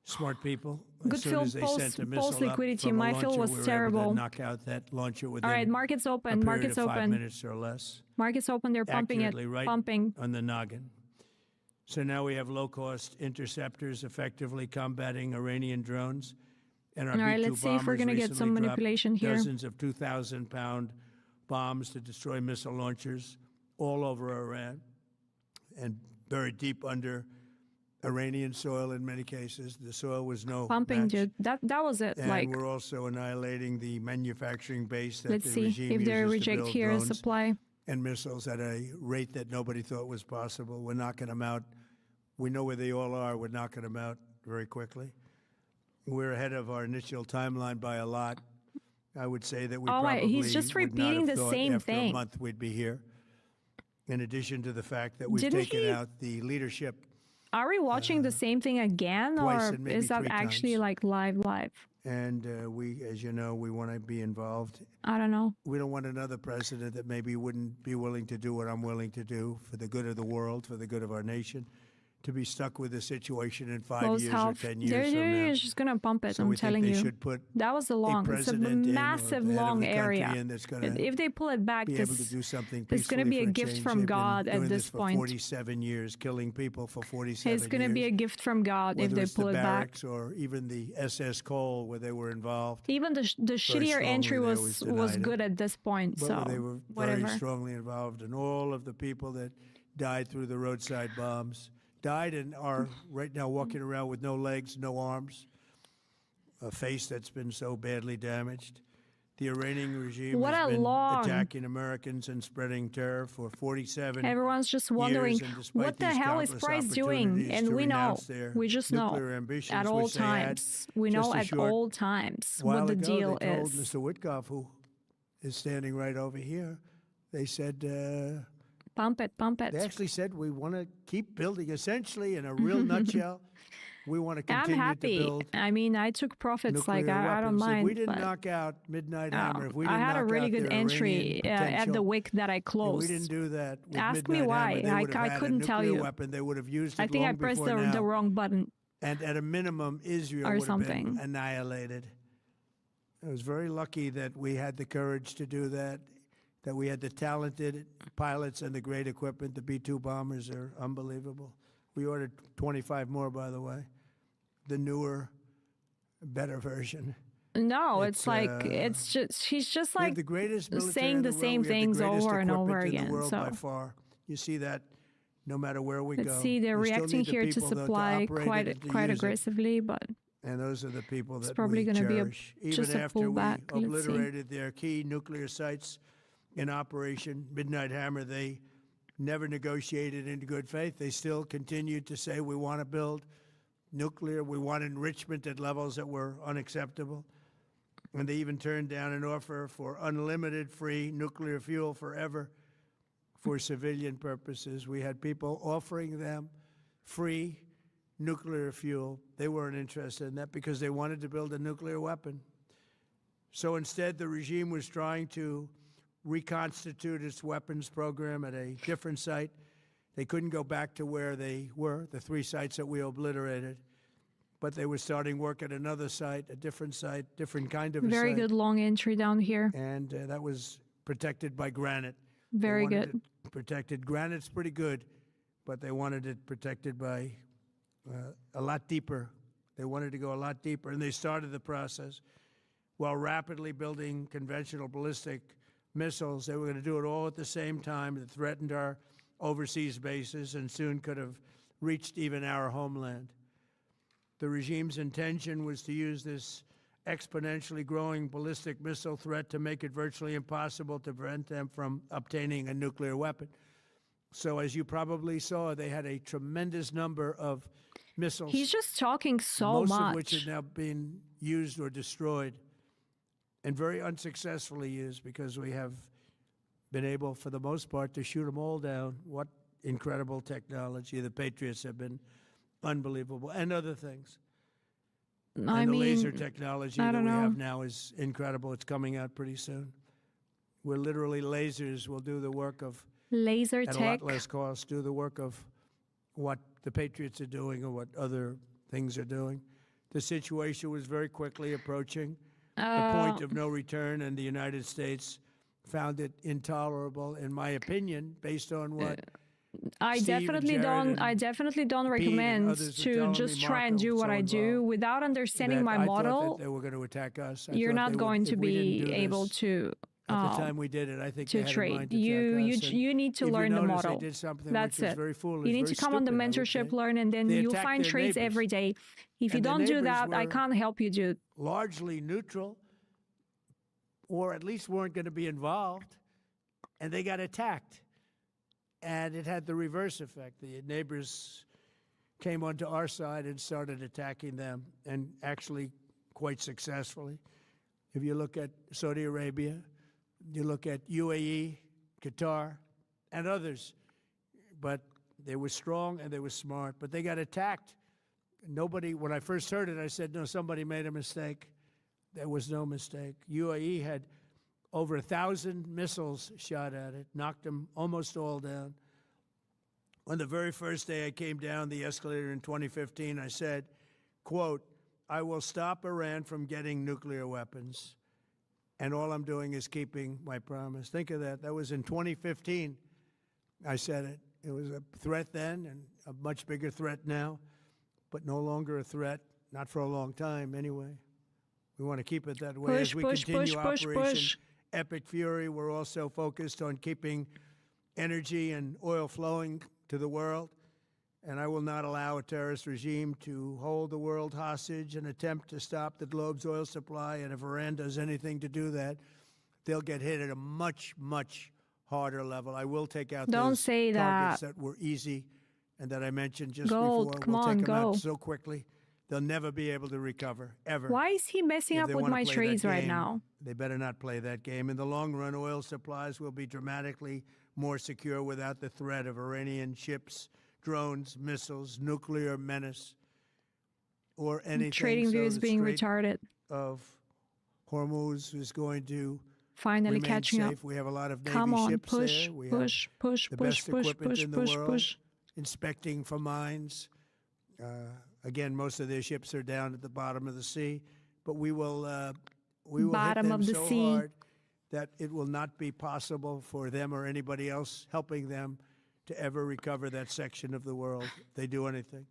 smart people. Good as soon fill, as they pulse- sent a pulse missile up liquidity. from a My fill launcher, was we were terrible. able to knock out that launcher within All right, markets a open. period Markets of 5 open. minutes or less. Markets open. They're pumping it. Accurately right Pumping. on the noggin. So now we have low-cost interceptors effectively combating Iranian drones. And our All right, B-2 let's see if we're bombers going to get some recently dropped manipulation here. dozens of 2,000-pound bombs to destroy missile launchers all over Iran and buried deep under Iranian soil in many cases. The soil was no Pumping, match. dude. That was it. And Like, we're also annihilating the manufacturing base that let's the see regime if they uses to reject build here a drones supply. and missiles at a rate that nobody thought was possible. We're knocking them out. We know where they all are. We're knocking them out very quickly. We're ahead of our initial timeline by a lot. I would say that we probably he's just would not repeating have the thought same after thing. a month we'd be here. In addition to the fact that we've Didn't taken he- out the leadership, Are we watching the same thing again, twice or and maybe is that 3 actually times. like live? and we, as you know, we want to be involved. I don't know. We don't want another president that maybe wouldn't be willing to do what I'm willing to do for the good of the world, for the good of our nation, to be stuck with a situation in 5 Close years half. or 10 years from They're now. just gonna pump it. So I'm we think telling they you. should put That was a long. It's a president in or massive the head of long the country area. in that's gonna If they pull it back, be able to do this something it's gonna peacefully be a for a gift change. from They've been God at doing this for point. 47 years, killing people for 47 It's gonna years. be a gift from God if Whether they it's pull the it back. barracks or even the SS Cole where they were involved. Even the shittier strongly, entry they was always was denied it. good at this point. But So they were whatever. very strongly involved in all of the people that died through the roadside bombs, died and are right now walking around with no legs, no arms, a face that's been so badly damaged. The Iranian regime What has a been long- attacking Americans and spreading terror for 47 Everyone's just wondering years, and despite what the these hell is countless Price doing, opportunities and to we know, renounce their we just know nuclear ambitions, at all which they had times. We just know a at short all times while what the ago, deal they told is. Mr. Witkoff, who is standing right over here, they said, Pump it, pump it. they actually said we want to keep building. Essentially, in a real nutshell, we want to I'm continue to happy. build I mean, I took profits. nuclear Like I don't weapons. mind. If we didn't but knock out Midnight Hammer, if we I didn't had a knock really out good their entry Iranian at the potential, wick that I if closed. we didn't do that with Ask me Midnight why. Hammer, they I would have had couldn't a tell nuclear you. weapon. They would have used it I think long I pressed before the now. wrong button. And at a minimum, Israel Or would have been something. annihilated. I was very lucky that we had the courage to do that, that we had the talented pilots and the great equipment. The B-2 bombers are unbelievable. We ordered 25 more, by the way. The newer, better version. No, It's, it's like uh, it's just he's just We have like the greatest military saying in the world. same We have the things greatest over and over equipment in again. the world So by far. You see that no matter where we let's go. see, they're We still reacting need the here to people, though, supply operate quite it, to quite use it. aggressively, but And those are the people It's that probably we gonna be a- cherish. Even just a after we pullback. Let's see. obliterated their key nuclear sites in Operation Midnight Hammer, they never negotiated in good faith. They still continued to say, we want to build nuclear. We want enrichment at levels that were unacceptable. And they even turned down an offer for unlimited free nuclear fuel forever for civilian purposes. We had people offering them free nuclear fuel. They weren't interested in that because they wanted to build a nuclear weapon. So instead, the regime was trying to reconstitute its weapons program at a different site. They couldn't go back to where they were, the 3 sites that we obliterated, but they were starting work at another site, a different site, different kind of a very site. good long entry down here. And that was protected by granite. Very They wanted good. it protected. Granite's pretty good, but they wanted it protected by a lot deeper. They wanted to go a lot deeper, and they started the process while rapidly building conventional ballistic missiles. They were going to do it all at the same time that threatened our overseas bases and soon could have reached even our homeland. The regime's intention was to use this exponentially growing ballistic missile threat to make it virtually impossible to prevent them from obtaining a nuclear weapon. So as you probably saw, they had a tremendous number of missiles. He's just talking so most much. of which have now been used or destroyed, and very unsuccessfully used because we have been able, for the most part, to shoot them all down. What incredible technology. The Patriots have been unbelievable, and other things. I And the mean, laser technology I that don't we know. have now is incredible. It's coming out pretty soon. Where literally lasers will do the work of, Laser at a tech. lot less cost, do the work of what the Patriots are doing or what other things are doing. The situation was very quickly approaching the point of no return, and the United States found it intolerable, in my opinion, based on what I Steve and definitely Jared don't. and I definitely don't Pete and recommend others were to telling just me, try and Marco, do what so I do involved, without understanding that my I thought model. that they were going to attack us. I You're thought not they would- going to if we didn't be do able this, to at the time we did it, I think to they had in trade. mind to You attack us. And you need to if you learn the notice, model. They did something That's which was it. very foolish, You need very to come on the stupid, I would mentorship, say. learn, and then They you'll attacked find their trades neighbors. every day. If you And their don't do neighbors that, I were can't help you, dude. largely neutral, or at least weren't going to be involved, and they got attacked. And it had the reverse effect. The neighbors came onto our side and started attacking them, and actually quite successfully. If you look at Saudi Arabia, you look at UAE, Qatar, and others, but they were strong and they were smart, but they got attacked. Nobody, when I first heard it, I said, no, somebody made a mistake. There was no mistake. UAE had over 1,000 missiles shot at it, knocked them almost all down. On the very first day I came down the escalator in 2015, I said, quote, I will stop Iran from getting nuclear weapons, and all I'm doing is keeping my promise. Think of that. That was in 2015. I said it. It was a threat then and a much bigger threat now, but no longer a threat, not for a long time anyway. We want to keep it that way. As we continue Operation Epic Fury, we're also focused on keeping energy and oil flowing to the world, and I will not allow a terrorist regime to hold the world hostage and attempt to stop the globe's oil supply, and if Iran does anything to do that, they'll get hit at a much, much harder level. I will take out Don't those say targets that. that were easy and that I mentioned just Gold, before. come We'll on, take them go. out so quickly, they'll never be able to recover, ever. Why is he messing If up they with wanna my play that trades right game, now? They better not play that game. In the long run, oil supplies will be dramatically more secure without the threat of Iranian ships, drones, missiles, nuclear menace, or anything. Trading view is the being Strait retarded. of Hormuz is going to Finally remain catching safe. up. We have a lot of Navy Come on, ships push, there. We push, have push, the push, best push, equipment push, in the push, world, push. inspecting for mines. Again, most of their ships are down at the bottom of the sea, but we will hit Bottom them of the so sea. hard that it will not be possible for them or anybody else helping them to ever recover that section of the world if they do anything.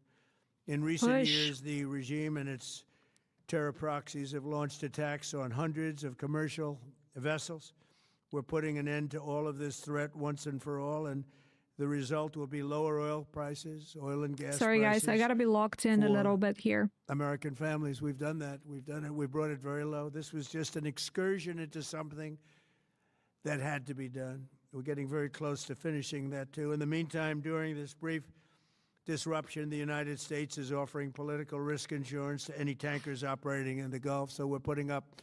In recent Push. years, the regime and its terror proxies have launched attacks on hundreds of commercial vessels. We're putting an end to all of this threat once and for all, and the result will be lower oil prices, oil and gas Sorry, prices. guys, I gotta be locked in a for little bit here. American families. We've done that. We've done it. We brought it very low. This was just an excursion into something that had to be done. We're getting very close to finishing that, too. In the meantime, during this brief disruption, the United States is offering political risk insurance to any tankers operating in the Gulf. So we're putting up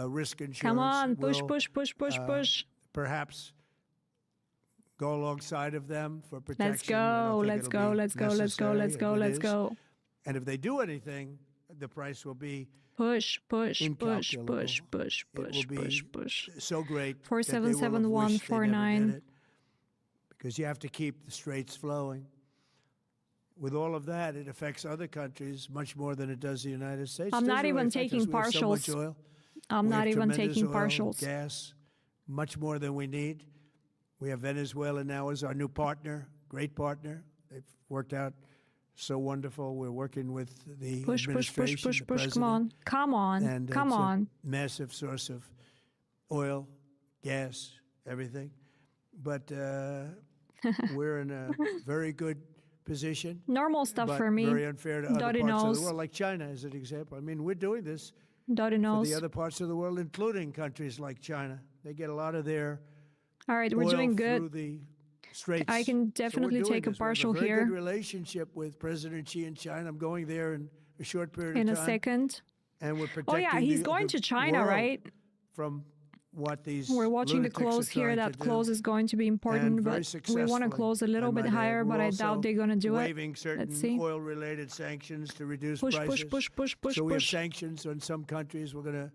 risk insurance. Come on, push, We'll, push, push, push, push. perhaps go alongside of them for protection. Let's I don't go, think let's it'll go, be let's go, let's go, necessary. let's go, If it let's is, go. And if they do anything, the price will be Push, push, push, incalculable. push, push, It will push, be push, push. so great that they will have 4771 wished they never did 49. it, because you have to keep the straits flowing. With all of that, it affects other countries much more than it does the United States. I'm It not doesn't really even affect us. taking We have so much partials. oil. I'm We not have even tremendous taking oil, partials. gas, much more than we need. We have Venezuela now as our new partner, great partner. They've worked out so wonderful. We're working with the Push, push, push, administration, push, the push. Come president, on, come on, and come it's on. a massive source of oil, gas, everything. But we're in a very good position. Normal stuff but for me. very unfair to other Dottie parts of knows. the world, like China as an example. I mean, we're doing this Dottie for knows. the other parts of the world, including countries like China. They get a lot of their All right, we're oil doing through good. the straits. I can So we're definitely doing take a this. We have partial a very here good relationship with President Xi in China. I'm going there in a short period in of a time. second. And we're protecting Oh yeah, he's going the to China, world right? from what these We're watching the lunatics are close here. trying That to do. close is going to be important, And very but we want to successfully, close a little I bit might add. higher, but We're I doubt also they're going to do it. waiving certain Let's see. oil-related sanctions to reduce Push, prices. push, push, push, push, So we have push. sanctions on some countries. We're going to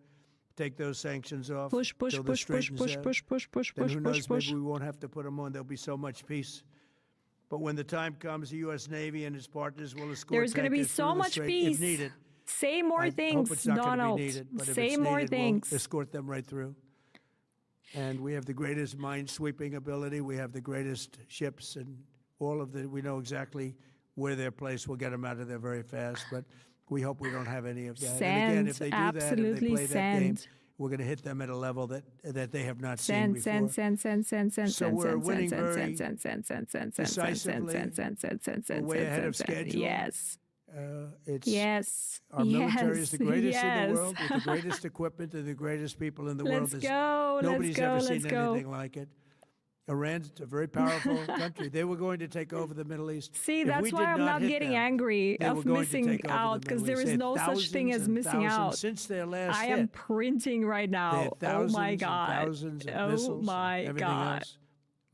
take those sanctions off. Push, push, till push, this push, straightens push, out. push, push, push, Then push, who push, knows? push. Maybe we won't have to put them on. There'll be so much peace. But when the time comes, the U.S. Navy and its partners will escort There's going to be tankers so through the much strait peace. if needed. Say more I hope things, it's not going to Donald. be needed, but if Say it's more needed, things. we'll escort them right through. And we have the greatest mine-sweeping ability. We have the greatest ships and we know exactly where they're placed. We'll get them out of there very fast, but we hope we don't have any of that. And again, if they do that, if they play that game, we're going to hit them at a level that they have not seen before. So we're winning very decisively. We're way ahead of schedule. Yes. Our military is the greatest in the world, with the greatest equipment and the greatest people in the world. Nobody's ever seen anything like it. Iran's a very powerful country. They were going to take over the Middle East. See, that's why I'm not getting angry of missing out, because there is no such thing as missing out. Since their last I am printing right now. Oh my God. Thousands of missiles, everything else.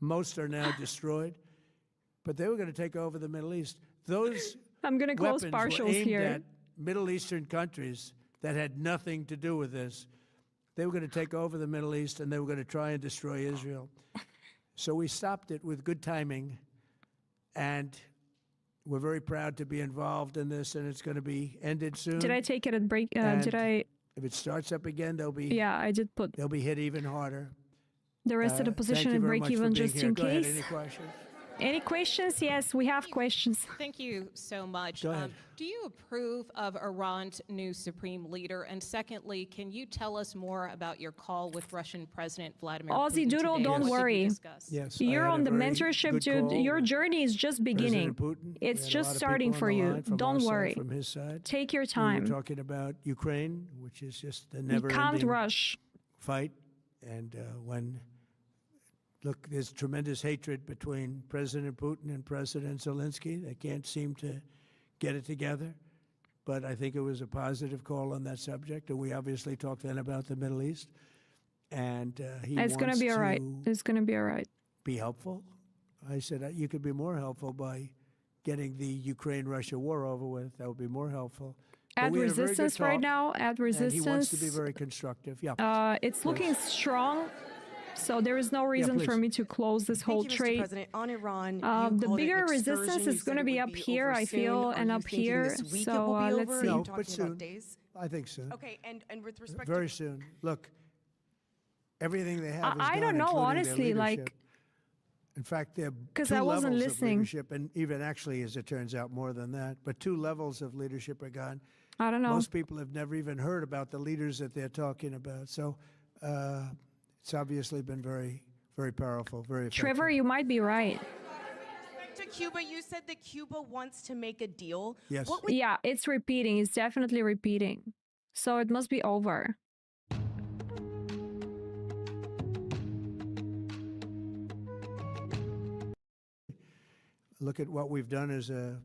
Most are now destroyed. But they were going to take over the Middle East. Those I'm going to close weapons partials were aimed here. at Middle Eastern countries that had nothing to do with this. They were going to take over the Middle East, and they were going to try and destroy Israel. So we stopped it with good timing, and we're very proud to be involved in this, and it's going to be ended soon. Did I take it at break? Did I? If it starts up again, they'll be. Yeah, I did put. They'll be hit even harder. The rest of the position at break even, just in Go ahead. case. Any questions? Any questions? Yes, we have questions. Thank you so much. Go ahead. Do you approve of Iran's new supreme leader? And secondly, can you tell us more about your call with Russian President Vladimir Aussie Putin Doodle, today? don't What did you worry. discuss? Yes, You're on the mentorship, dude. Your journey is just beginning. It's just starting for you. Don't worry. From his side. Take your We time. were talking about Ukraine, which is just a You never-ending can't rush. fight, and look, there's tremendous hatred between President Putin and President Zelensky. They can't seem to get it together. But I think it was a positive call on that subject. And we obviously talked then about the Middle East. And It's going to be all right. It's going to be all right. Be helpful. I said, you could be more helpful by getting the Ukraine-Russia war over with. That would be more helpful. At resistance right now, at resistance. And he wants to be very constructive. Yeah. It's looking strong. So there is no reason for me to close this whole Thank you, Mr. trade. President. On Iran, The bigger resistance is going to be up here, I feel, and up here. So let's see. No, but soon. I think soon. Okay, and with respect very soon. Look, everything they have is I gone, don't know, including their honestly, like. leadership. In fact, there are 'Cause two I wasn't levels listening. of leadership, and even actually, as it turns out, more than that. But 2 levels of leadership are gone. I don't know. Most people have never even heard about the leaders that they're talking about. So it's obviously been very, very powerful, very effective. Trevor, you might be right. to Cuba, you said that Cuba wants to make a deal. Yes. Yeah, it's repeating. It's definitely repeating. So it must be over. Look at what we've done as a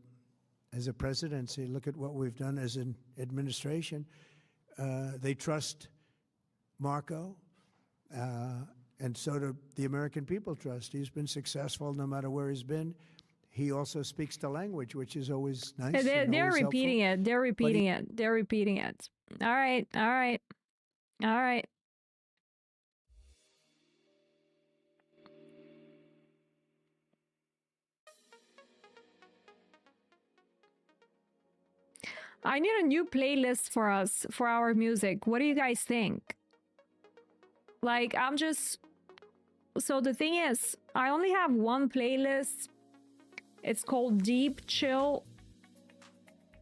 presidency. Look at what we've done as an administration. They trust Marco, and so do the American people trust. He's been successful no matter where he's been. He also speaks the language, which is always nice. They're repeating it. They're repeating it. They're repeating it. All right. All right. All right. I need a new playlist for us, for our music. What do you guys think? Like, so the thing is, I only have one playlist. It's called Deep Chill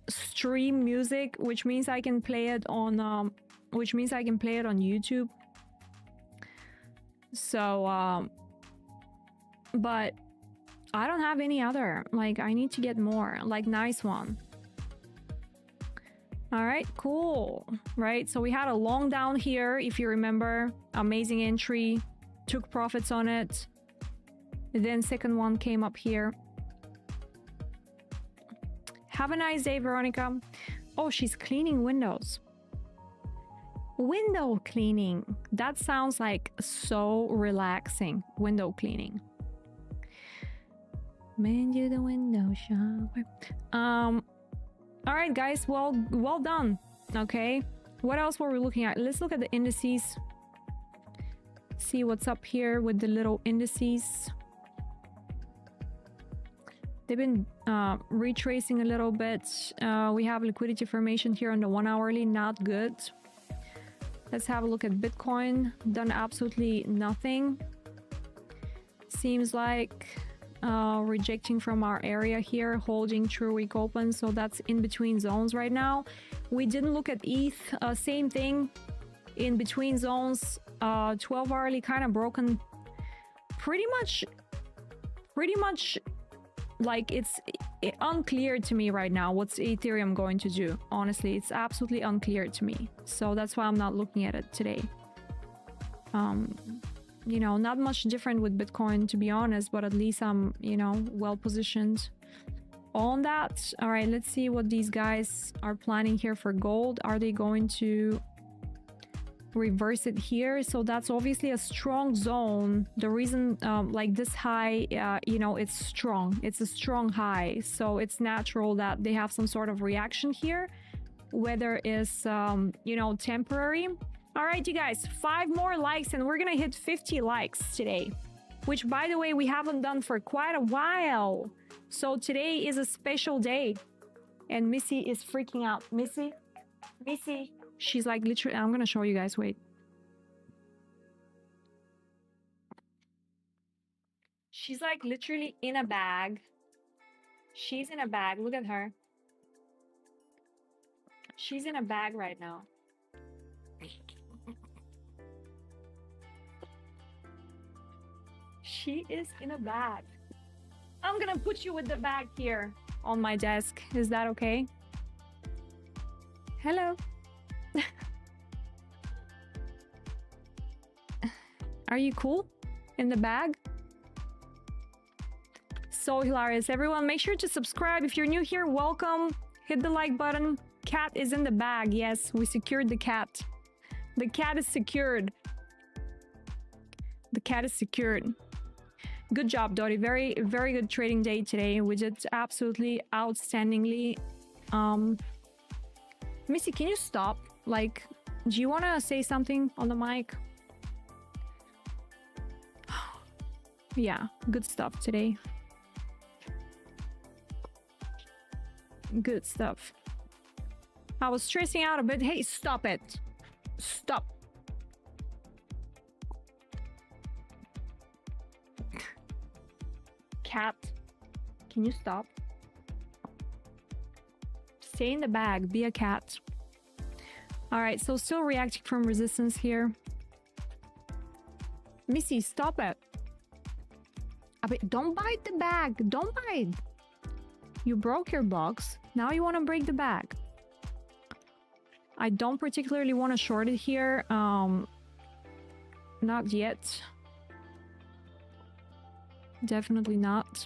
Stream Music, which means I can play it on, YouTube. So, but I don't have any other. Like, I need to get more, like, nice one. All right, cool. Right, so we had a long down here, if you remember. Amazing entry, took profits on it. And then second one came up here. Have a nice day, Veronica. Oh, she's cleaning windows. Window cleaning. That sounds like so relaxing. Window cleaning. Man, you the window shopper. All right, guys. Well done. Okay. What else were we looking at? Let's look at the indices. See what's up here with the little indices. They've been retracing a little bit. We have liquidity formation here on the 1 hourly. Not good. Let's have a look at Bitcoin. Done absolutely nothing. Seems like rejecting from our area here, holding true week open, so that's in between zones right now. We didn't look at ETH, same thing, in between zones, 12 hourly kind of broken, pretty much like it's unclear to me right now what's Ethereum going to do. Honestly, it's absolutely unclear to me, so that's why I'm not looking at it today. You know, not much different with Bitcoin, to be honest, but at least I'm, you know, well positioned on that. All right, let's see what these guys are planning here for gold. Are they going to reverse it here? So that's obviously a strong zone. The reason like this high, you know, it's strong. It's a strong high, so it's natural that they have some sort of reaction here, whether it's you know, temporary. All right, you guys, 5 more likes and we're gonna hit 50 likes today, which, by the way, we haven't done for quite a while. So today is a special day, and Missy is freaking out. Missy, she's like literally, I'm gonna show you guys, wait. She's like literally in a bag. She's in a bag, look at her. She's in a bag right now. She is in a bag. I'm gonna put you with the bag here on my desk. Is that okay? Hello. Are you cool in the bag? So hilarious. Everyone, make sure to subscribe. If you're new here, welcome. Hit the like button. Cat is in the bag. Yes, we secured the cat. The cat is secured. The cat is secured. Good job, Dottie. Very, very good trading day today. We did absolutely outstandingly. Missy, can you stop? Like, do you want to say something on the mic? Yeah, good stuff today. Good stuff. I was stressing out a bit. Hey, stop it. Stop. Cat, can you stop? Stay in the bag, be a cat. All right, so still reacting from resistance here. Missy, stop it. Don't bite the bag, don't bite. You broke your box, now you want to break the bag. I don't particularly want to short it here. Not yet. Definitely not.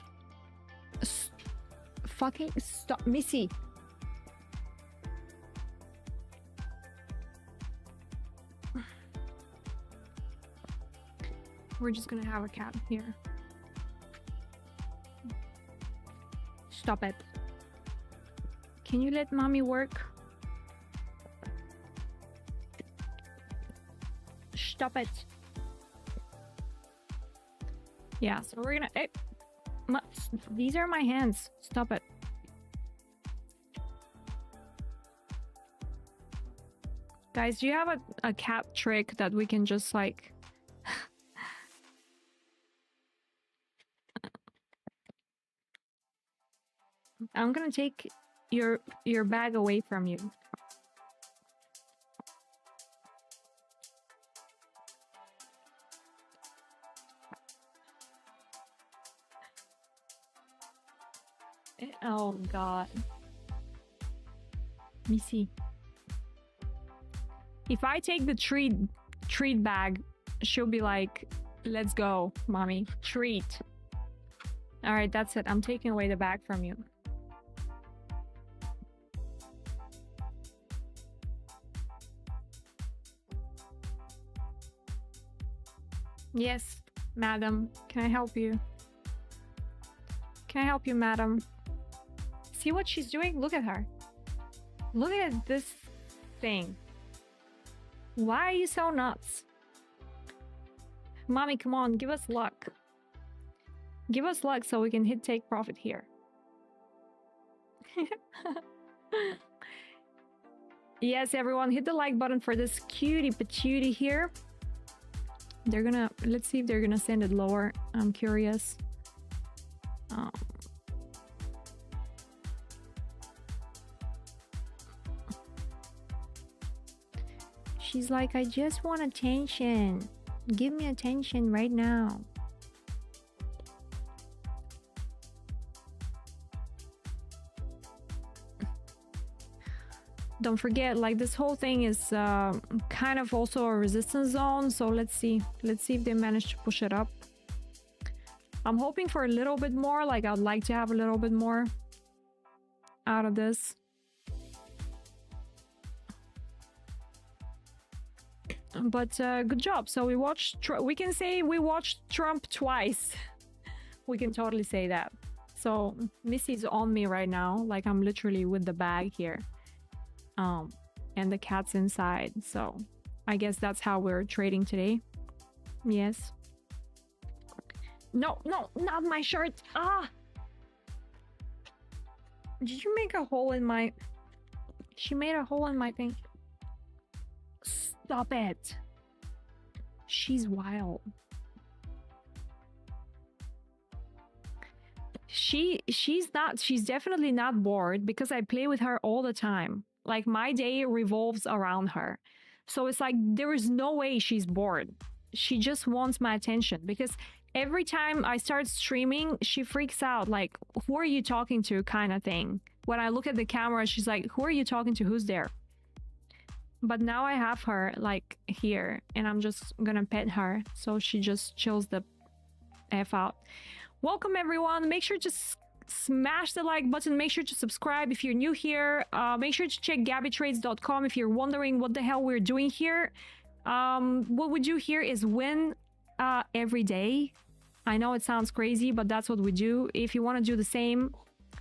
Fucking stop, Missy. We're just gonna have a cat here. Stop it. Can you let mommy work? Stop it. Yeah, so we're gonna... Hey, these are my hands. Stop it. Guys, do you have a cat trick that we can just like... I'm gonna take your bag away from you. Oh god. Let me see. If I take the treat bag, she'll be like, let's go, mommy. Treat. All right, that's it. I'm taking away the bag from you. Yes, madam. Can I help you? Can I help you, madam? See what she's doing? Look at her. Look at this thing. Why are you so nuts? Mommy, come on, give us luck. Give us luck so we can hit take profit here. Yes, everyone, hit the like button for this cutie patootie here. They're gonna, let's see if they're gonna send it lower. I'm curious. She's like, I just want attention. Give me attention right now. Don't forget, like, this whole thing is kind of also a resistance zone. So let's see if they manage to push it up. I'm hoping for a little bit more. Like, I'd like to have a little bit more out of this. But good job. So we can say we watched Trump twice. We can totally say that. So Missy's on me right now. Like, I'm literally with the bag here. And the cat's inside. So I guess that's how we're trading today. Yes. No, not my shirt. Ah! Did you make a hole in my... She made a hole in my thing. Stop it. She's wild. She's definitely not bored because I play with her all the time. Like, my day revolves around her. So it's like, there is no way she's bored. She just wants my attention because every time I start streaming, she freaks out. Like, who are you talking to, kind of thing. When I look at the camera, she's like, who are you talking to? Who's there? But now I have her like here and I'm just gonna pet her. So she just chills the F out. Welcome everyone. Make sure to smash the like button. Make sure to subscribe if you're new here. Make sure to check gabbytrades.com if you're wondering what the hell we're doing here. What we do here is win every day. I know it sounds crazy, but that's what we do. If you want to do the same,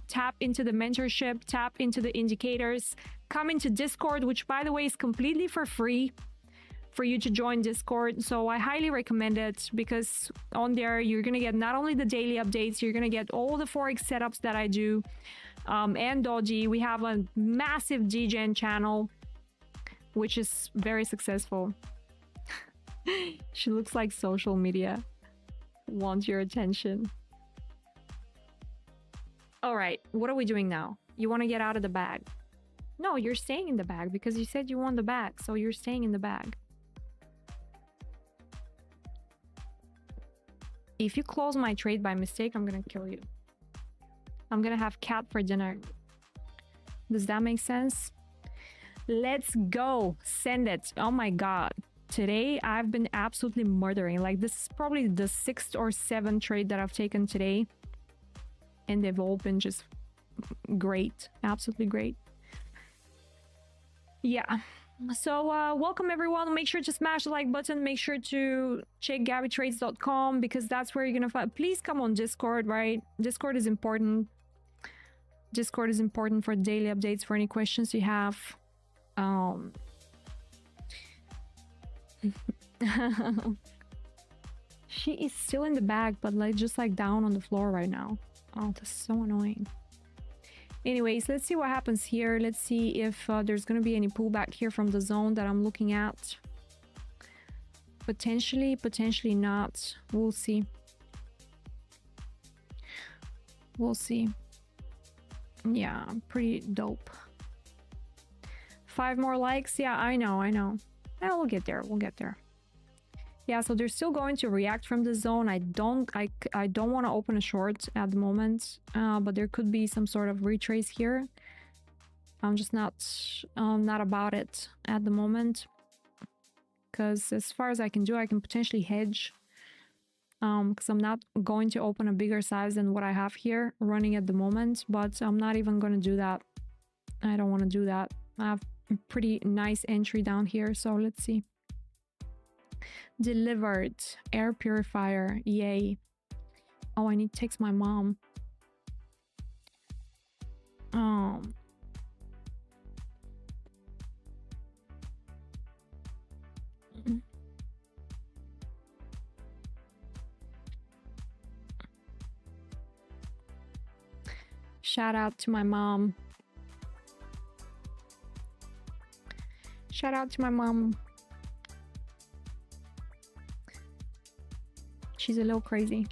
tap into the mentorship, tap into the indicators, come into Discord, which by the way is completely for free for you to join Discord. So I highly recommend it because on there you're gonna get not only the daily updates, you're gonna get all the forex setups that I do, and Doji. We have a massive DGen channel which is very successful. She looks like social media wants your attention. All right, what are we doing now? You want to get out of the bag? No, you're staying in the bag because you said you want the bag, so you're staying in the bag. If you close my trade by mistake, I'm gonna kill you. I'm gonna have cat for dinner. Does that make sense? Let's go. Send it. Oh my god. Today, I've been absolutely murdering. Like, this is probably the 6th or 7th trade that I've taken today. And they've all been just great. Absolutely great. Yeah. So, welcome everyone. Make sure to smash the like button. Make sure to check gabbytrades.com because that's where you're gonna find... Please come on Discord, right? Discord is important. Discord is important for daily updates, for any questions you have. She is still in the bag, but like just like down on the floor right now. Oh, that's so annoying. Anyways, let's see what happens here. Let's see if there's gonna be any pullback here from the zone that I'm looking at. Potentially, potentially not. We'll see. We'll see. Yeah, pretty dope. 5 more likes. Yeah, I know. Yeah, we'll get there. We'll get there. Yeah, so they're still going to react from the zone. I don't want to open a short at the moment, but there could be some sort of retrace here. I'm just not about it at the moment, because as far as I can do, I can potentially hedge, because I'm not going to open a bigger size than what I have here running at the moment, but I'm not even going to do that. I don't want to do that. I have a pretty nice entry down here, so let's see. Delivered. Air purifier. Yay. Oh, I need to text my mom. Shout out to my mom. Shout out to my mom. She's a little crazy.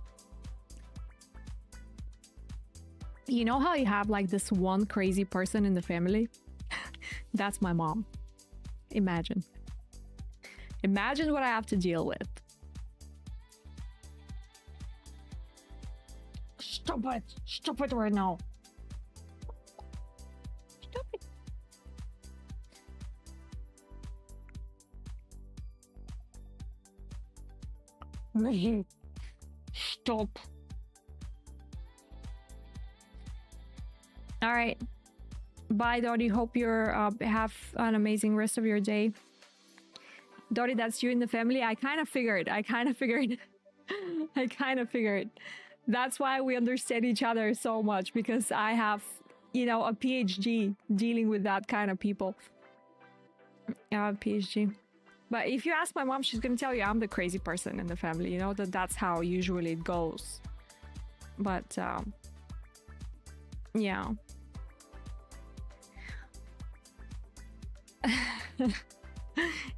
You know how you have like this one crazy person in the family? That's my mom. Imagine. Imagine what I have to deal with. Stop it. Stop it right now. Stop it. Stop. All right. Bye, Dottie. Hope you're have an amazing rest of your day. Dottie, that's you in the family. I kind of figured. I kind of figured. That's why we understand each other so much, because I have, you know, a PhD dealing with that kind of people. I have a PhD. But if you ask my mom, she's going to tell you I'm the crazy person in the family. You know, that's how usually it goes. But, yeah.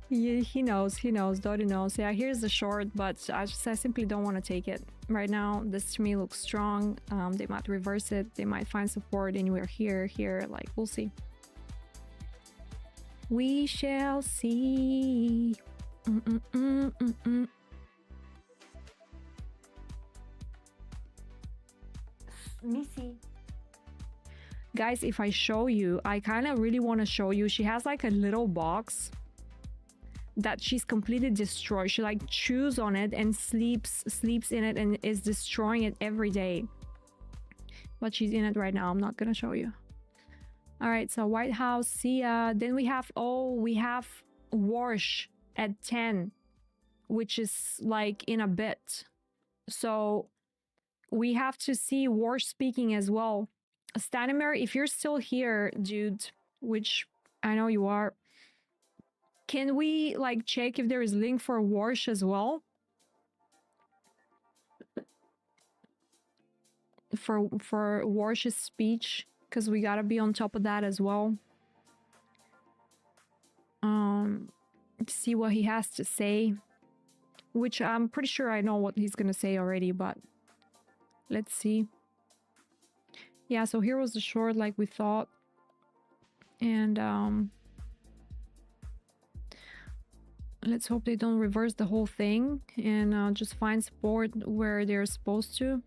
Yeah, he knows, Dottie knows. Yeah, here's the short, but I simply don't want to take it right now. This to me looks strong. They might reverse it. They might find support anywhere here, like, we'll see. We shall see. Missy. Guys, if I show you, I kind of really want to show you. She has like a little box that she's completely destroyed. She like chews on it and sleeps in it and is destroying it every day. But she's in it right now. I'm not gonna show you. All right, so White House, see ya. Then we have Warsh at 10, which is like in a bit. So we have to see Warsh speaking as well. Stanimir, if you're still here, dude, which I know you are, can we like check if there is link for Warsh as well? For Warsh's speech, because we gotta be on top of that as well. See what he has to say, which I'm pretty sure I know what he's gonna say already, but let's see. Yeah, so here was the short like we thought. And let's hope they don't reverse the whole thing and just find support where they're supposed to.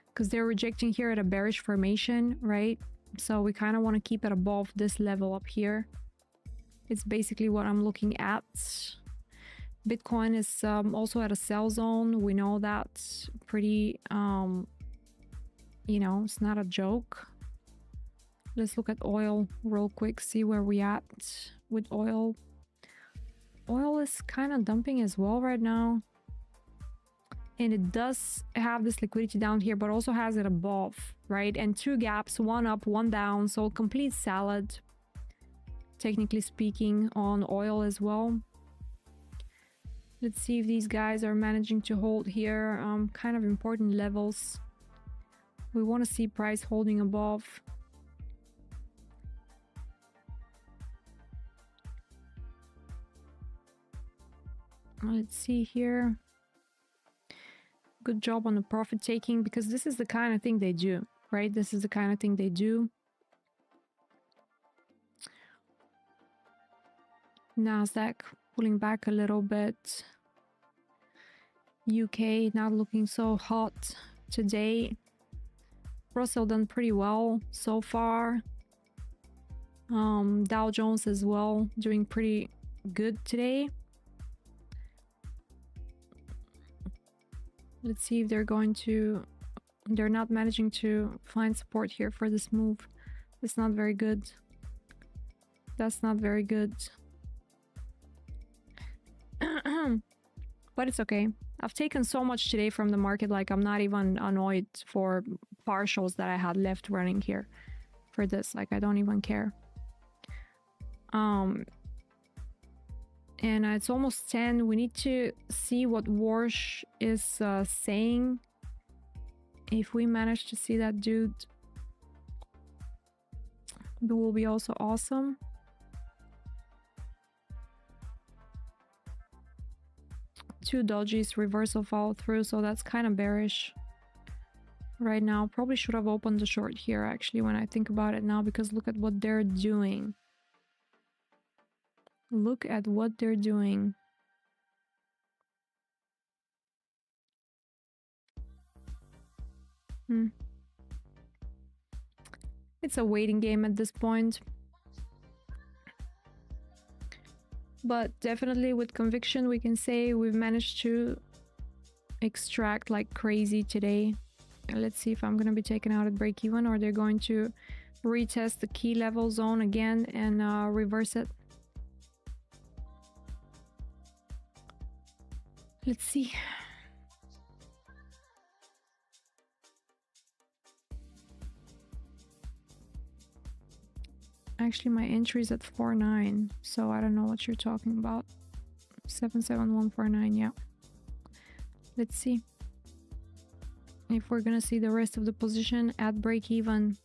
Because they're rejecting here at a bearish formation, right? So we kind of want to keep it above this level up here. It's basically what I'm looking at. Bitcoin is also at a sell zone. We know that pretty, you know, it's not a joke. Let's look at oil real quick, see where we at with oil. Oil is kind of dumping as well right now. And it does have this liquidity down here, but also has it above, right? And two gaps, one up, one down. So complete salad, technically speaking, on oil as well. Let's see if these guys are managing to hold here. Kind of important levels. We want to see price holding above. Let's see here. Good job on the profit taking, because this is the kind of thing they do, right? This is the kind of thing they do. Nasdaq pulling back a little bit. UK not looking so hot today. Russell done pretty well so far. Dow Jones as well doing pretty good today. Let's see if they're not managing to find support here for this move. It's not very good. That's not very good. But it's okay. I've taken so much today from the market, like I'm not even annoyed for partials that I had left running here for this. Like I don't even care. And it's almost 10. We need to see what Warsh is saying. If we manage to see that, dude, it will be also awesome. Two dodgies, reversal follow through, so that's kind of bearish. right now. Probably should have opened the short here, actually, when I think about it now, because look at what they're doing. Look at what they're doing. It's a waiting game at this point. But definitely with conviction, we can say we've managed to extract like crazy today. Let's see if I'm going to be taken out at break even, or they're going to retest the key level zone again and reverse it. Let's see. Actually, my entry is at 4.9, so I don't know what you're talking about. 77149, yeah. Let's see if we're gonna see the rest of the position at break even,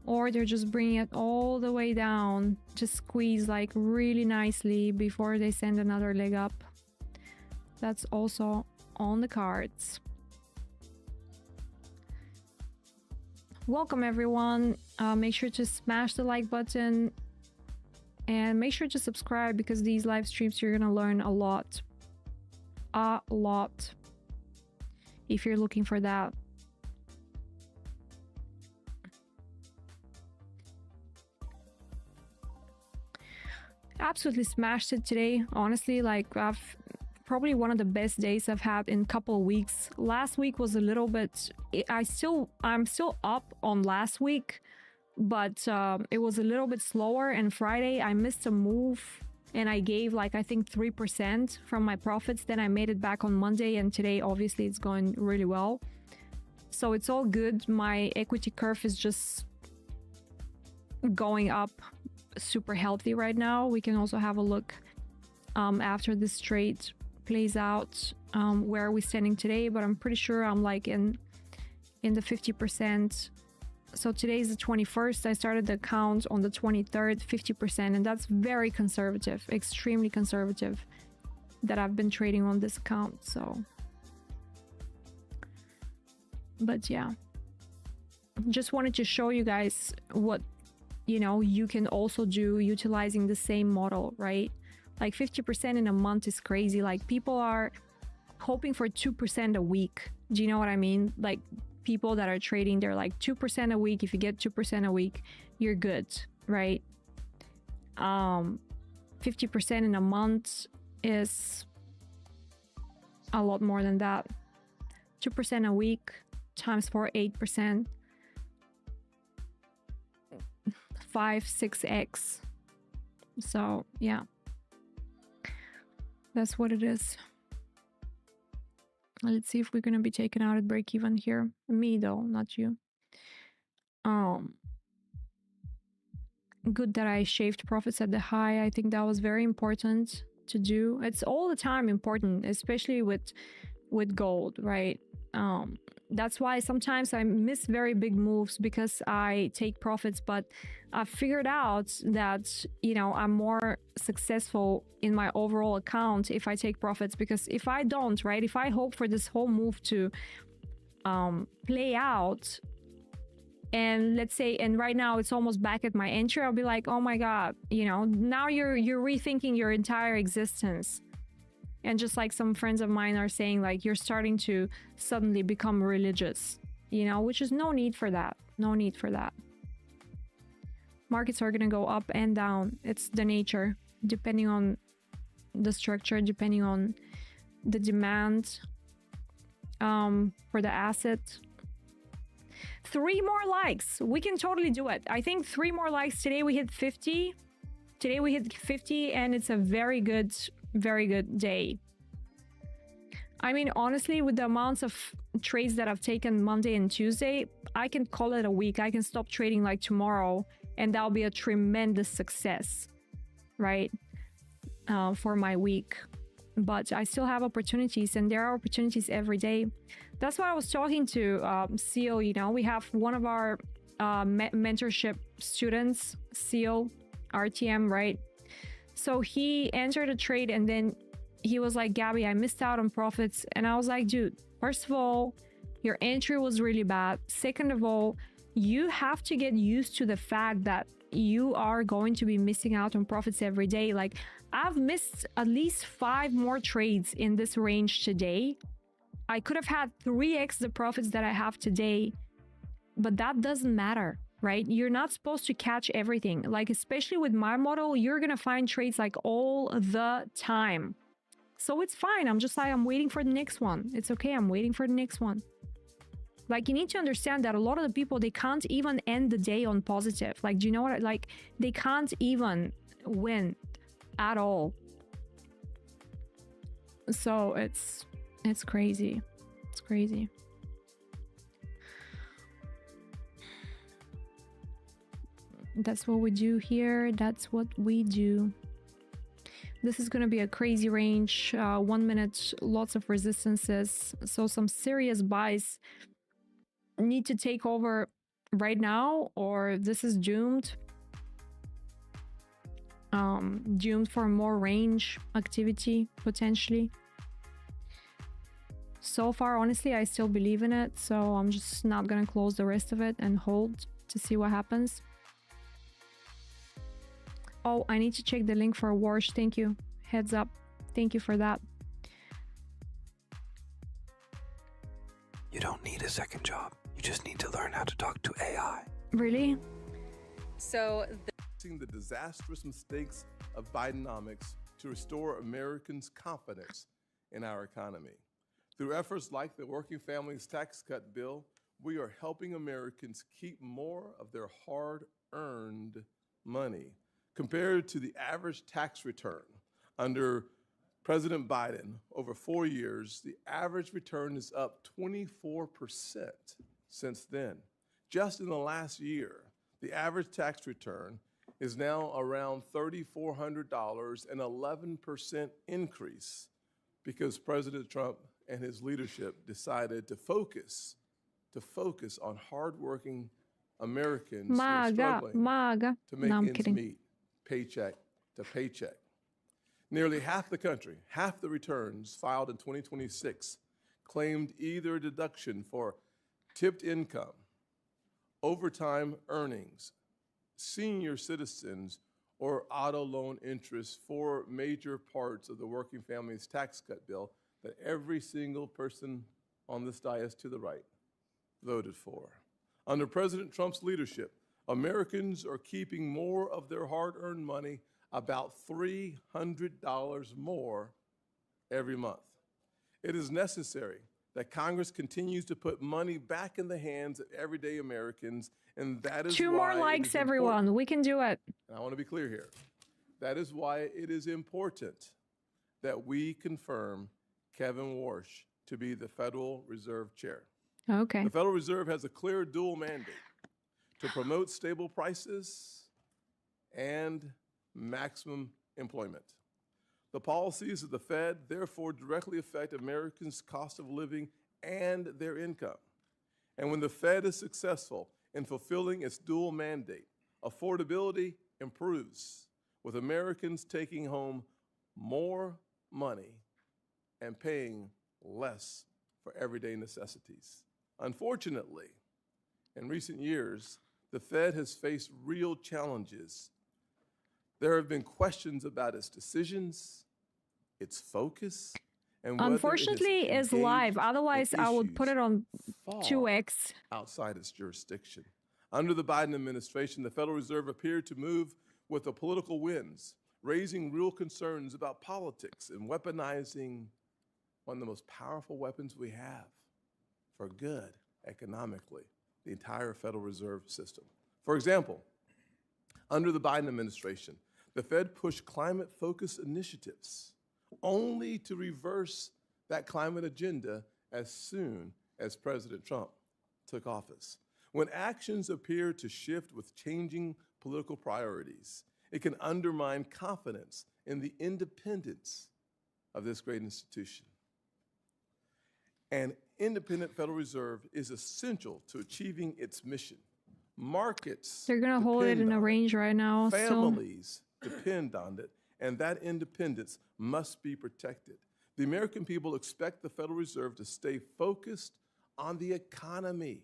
or they're just bringing it all the way down to squeeze like really nicely before they send another leg up. That's also on the cards. Welcome everyone. Make sure to smash the like button and make sure to subscribe, because these live streams you're gonna learn a lot if you're looking for that. Absolutely smashed it today, honestly. Like, I've probably one of the best days I've had in a couple of weeks. Last week was a little bit, I'm still up on last week, but it was a little bit slower. And Friday I missed a move and I gave like, I think 3% from my profits. Then I made it back on Monday, and today obviously it's going really well. So it's all good. My equity curve is just going up super healthy right now. We can also have a look after this trade plays out, where are we standing today, but I'm pretty sure I'm like in the 50%. So today is the 21st. I started the account on the 23rd, 50%, and that's very conservative, extremely conservative, that I've been trading on this account. So, but yeah, just wanted to show you guys what, you know, you can also do utilizing the same model, right? Like 50% in a month is crazy. Like, people are hoping for 2% a week. Do you know what I mean? Like, people that are trading, they're like 2% a week. If you get 2% a week, you're good, right? 50% in a month is a lot more than that. 2% a week times 4, 8%. 5-6x. So yeah, that's what it is. Let's see if we're gonna be taken out at break even here. Me though, not you. Good that I shaved profits at the high. I think that was very important to do. It's all the time important, especially with gold, right? That's why sometimes I miss very big moves, because I take profits, but I've figured out that, you know, I'm more successful in my overall account if I take profits, because if I don't, right, if I hope for this whole move to play out, and let's say, and right now it's almost back at my entry, I'll be like, oh my God, you know, now you're rethinking your entire existence. And just like some friends of mine are saying, like, you're starting to suddenly become religious, you know, which is no need for that. No need for that. Markets are going to go up and down. It's the nature, depending on the structure, depending on the demand for the asset. 3 more likes. We can totally do it. I think 3 more likes. Today we hit 50. Today we hit 50, and it's a very good day. I mean, honestly, with the amounts of trades that I've taken Monday and Tuesday, I can call it a week. I can stop trading like tomorrow, and that'll be a tremendous success, right? For my week. But I still have opportunities, and there are opportunities every day. That's why I was talking to Seal. You know, we have one of our mentorship students, Seal, RTM, right? So he entered a trade, and then he was like, Gabby, I missed out on profits. And I was like, dude, first of all, Your entry was really bad. Second of all, you have to get used to the fact that you are going to be missing out on profits every day. Like, I've missed at least 5 more trades in this range today. I could have had 3x the profits that I have today, but that doesn't matter, right? You're not supposed to catch everything. Like, especially with my model, you're gonna find trades like all the time. So it's fine. I'm just like, I'm waiting for the next one. It's okay. I'm waiting for the next one. Like, you need to understand that a lot of the people, they can't even end the day on positive. Like, do you know what? Like, they can't even win at all. So it's crazy. It's crazy. That's what we do here. That's what we do. This is going to be a crazy range. 1 minute, lots of resistances. So some serious buys need to take over right now, or this is doomed. Doomed for more range activity, potentially. So far, honestly, I still believe in it. So I'm just not going to close the rest of it and hold to see what happens. Oh, I need to check the link for Warsh. Thank you. Heads up. Thank you for that. You don't need a second job. You just need to learn how to talk to AI. Really? So the disastrous mistakes of Bidenomics to restore Americans' confidence in our economy. Through efforts like the Working Families Tax Cut Bill, we are helping Americans keep more of their hard-earned money. Compared to the average tax return under President Biden over 4 years, the average return is up 24% since then. Just in the last year, the average tax return is now around $3,400, an 11% increase because President Trump and his leadership decided to focus on hardworking Americans who are struggling to make ends meet, paycheck to paycheck. Nearly half the country, half the returns filed in 2026 claimed either a deduction for tipped income, overtime earnings, senior citizens, or auto loan interest, 4 major parts of the Working Families Tax Cut Bill that every single person on this dais to the right voted for. Under President Trump's leadership, Americans are keeping more of their hard-earned money, about $300 more every month. It is necessary that Congress continues to put money back in the hands of everyday Americans, and that is 2 more likes, everyone. We can do it. And I want to be clear here. That is why it is important that we confirm Kevin Warsh to be the Federal Reserve Chair. Okay. The Federal Reserve has a clear dual mandate to promote stable prices and maximum employment. The policies of the Fed therefore directly affect Americans' cost of living and their income. And when the Fed is successful in fulfilling its dual mandate, affordability improves, with Americans taking home more money and paying less for everyday necessities. Unfortunately, in recent years, the Fed has faced real challenges. There have been questions about its decisions, its focus, and whether unfortunately it is live. Otherwise, I would put it on 2x. Outside its jurisdiction. Under the Biden administration, the Federal Reserve appeared to move with the political winds, raising real concerns about politics and weaponizing one of the most powerful weapons we have for good economically, the entire Federal Reserve System. For example, under the Biden administration, the Fed pushed climate-focused initiatives only to reverse that climate agenda as soon as President Trump took office. When actions appear to shift with changing political priorities, it can undermine confidence in the independence of this great institution. An independent Federal Reserve is essential to achieving its mission. Markets They're going to hold it in a range right now. Families depend on it, and that independence must be protected. The American people expect the Federal Reserve to stay focused on the economy,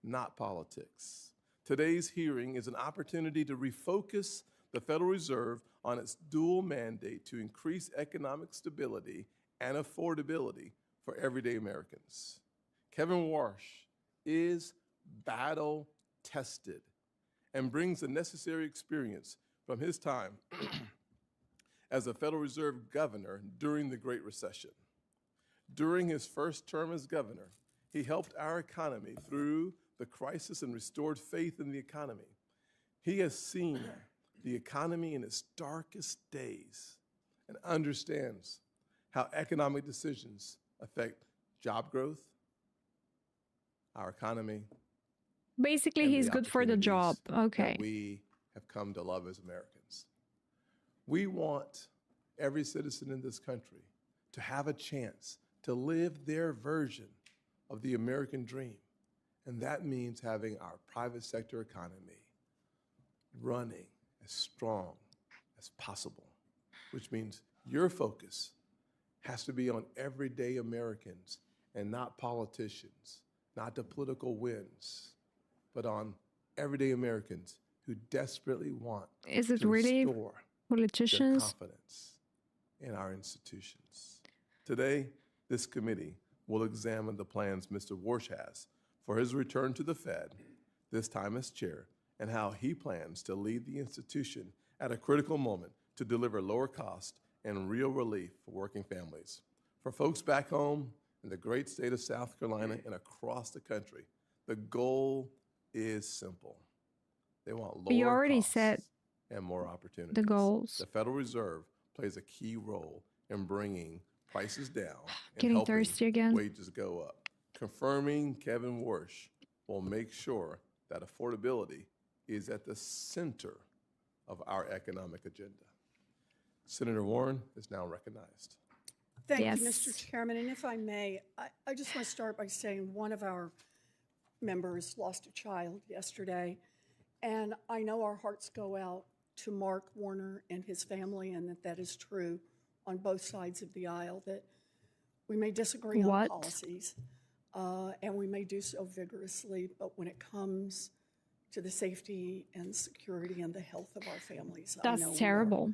not politics. Today's hearing is an opportunity to refocus the Federal Reserve on its dual mandate to increase economic stability and affordability for everyday Americans. Kevin Warsh is battle-tested and brings the necessary experience from his time as a Federal Reserve governor during the Great Recession. During his first term as governor, he helped our economy through the crisis and restored faith in the economy. He has seen the economy in its darkest days and understands how economic decisions affect job growth, our economy. Basically, and he's good for the job. Okay. That we have come to love as Americans. We want every citizen in this country to have a chance to live their version of the American dream. And that means having our private sector economy running as strong as possible, which means your focus has to be on everyday Americans and not politicians, not the political wins, but on everyday Americans who desperately want Is it to really restore politicians? their confidence in our institutions. Today, this committee will examine the plans Mr. Warsh has for his return to the Fed, this time as chair, and how he plans to lead the institution at a critical moment to deliver lower cost and real relief for working families. For folks back home in the great state of South Carolina and across the country, the goal is simple. They want lower You already costs said and more opportunities. the goals. The Federal Reserve plays a key role in bringing prices down and Getting helping thirsty again. wages go up. Confirming Kevin Warsh will make sure that affordability is at the center of our economic agenda. Senator Warren is now recognized. Thank you, Mr. Chairman. And if I may, I just want to start by saying one of our members lost a child yesterday. And I know our hearts go out to Mark Warner and his family, and that is true on both sides of the aisle, that we may disagree on policies, and we may do so vigorously, but when it comes to the safety and security and the health of our families, I know That's we are terrible.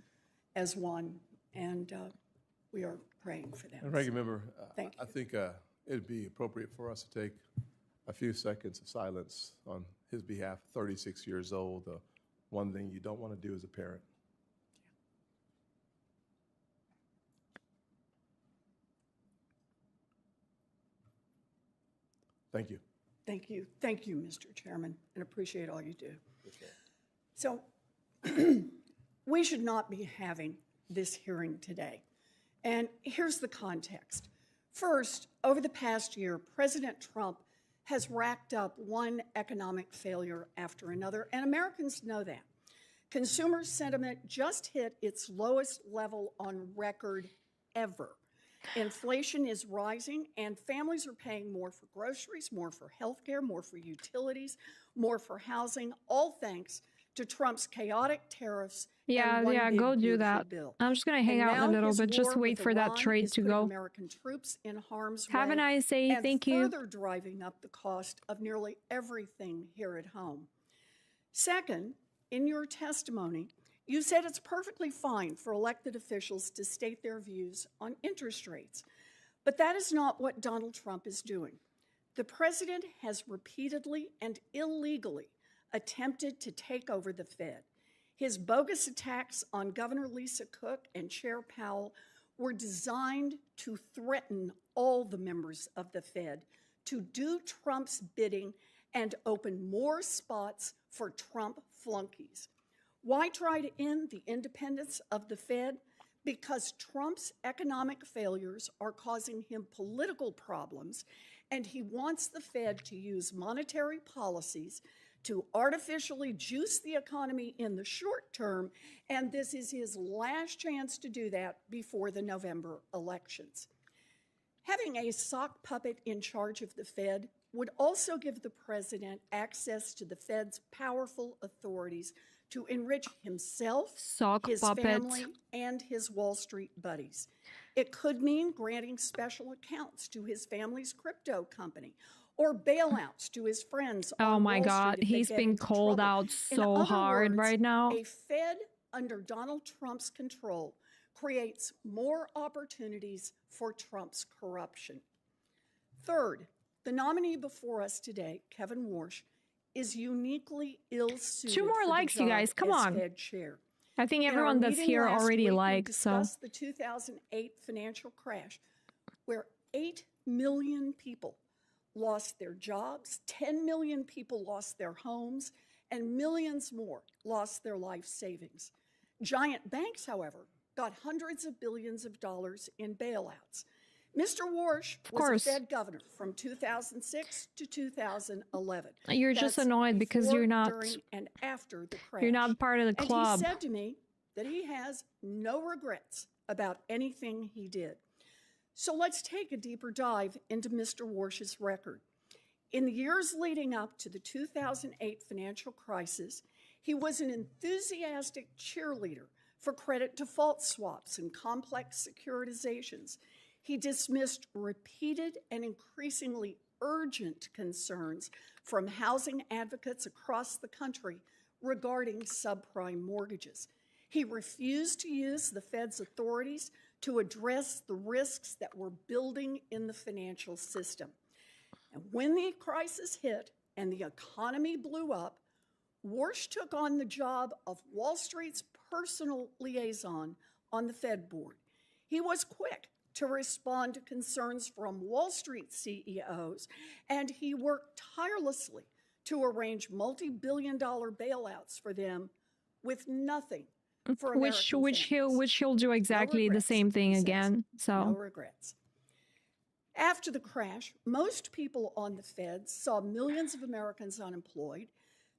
as one, and we are praying for them. And Ranking Member, Thank I think it'd be appropriate for us to take a few seconds of silence on his behalf. 36 years old, the one thing you don't want to do as a parent. Thank you. Thank you. Thank you, Mr. Chairman, and appreciate all you do. So we should not be having this hearing today. And here's the context. First, over the past year, President Trump has racked up one economic failure after another, and Americans know that. Consumer sentiment just hit its lowest level on record ever. Inflation is rising, and families are paying more for groceries, more for health care, more for utilities, more for housing, all thanks to Trump's chaotic tariffs. and one big, go do beautiful that. bill. I'm just gonna hang And out a now little his bit. Just war wait with for that Iran trade is to putting go. American troops in harm's Have a way nice day. and Thank you. further driving up the cost of nearly everything here at home. Second, in your testimony, you said it's perfectly fine for elected officials to state their views on interest rates. But that is not what Donald Trump is doing. The president has repeatedly and illegally attempted to take over the Fed. His bogus attacks on Governor Lisa Cook and Chair Powell were designed to threaten all the members of the Fed to do Trump's bidding and open more spots for Trump flunkies. Why try to end the independence of the Fed? Because Trump's economic failures are causing him political problems, and he wants the Fed to use monetary policies to artificially juice the economy in the short term, and this is his last chance to do that before the November elections. Having a sock puppet in charge of the Fed would also give the president access to the Fed's powerful authorities to enrich himself, his family, and his Wall Street buddies. It could mean granting special accounts to his family's crypto company or bailouts to his friends Oh on my Wall God, Street if they he's get being into called trouble. out In so other hard words, right now. a Fed under Donald Trump's control creates more opportunities for Trump's corruption. Third, the nominee before us today, Kevin Warsh, is uniquely ill-suited 2 more for the likes, you job guys. Come as on. Fed chair. I think In our everyone that's meeting here last already week, we liked, so. discussed the 2008 financial crash, where 8 million people lost their jobs, 10 million people lost their homes, and millions more lost their life savings. Giant banks, however, got hundreds of billions of dollars in bailouts. Mr. Warsh was a Fed governor from 2006 to 2011. You're just annoyed because before, you're not. during, and after the crash. You're not part of the club. And he said to me that he has no regrets about anything he did. So let's take a deeper dive into Mr. Warsh's record. In the years leading up to the 2008 financial crisis, he was an enthusiastic cheerleader for credit default swaps and complex securitizations. He dismissed repeated and increasingly urgent concerns from housing advocates across the country regarding subprime mortgages. He refused to use the Fed's authorities to address the risks that were building in the financial system. And when the crisis hit and the economy blew up, Warsh took on the job of Wall Street's personal liaison on the Fed board. He was quick to respond to concerns from Wall Street CEOs, and he worked tirelessly to arrange multi-billion-dollar bailouts for them with nothing for American Which he'll do exactly the same thing again. So no regrets. After the crash, most people on the Fed saw millions of Americans unemployed,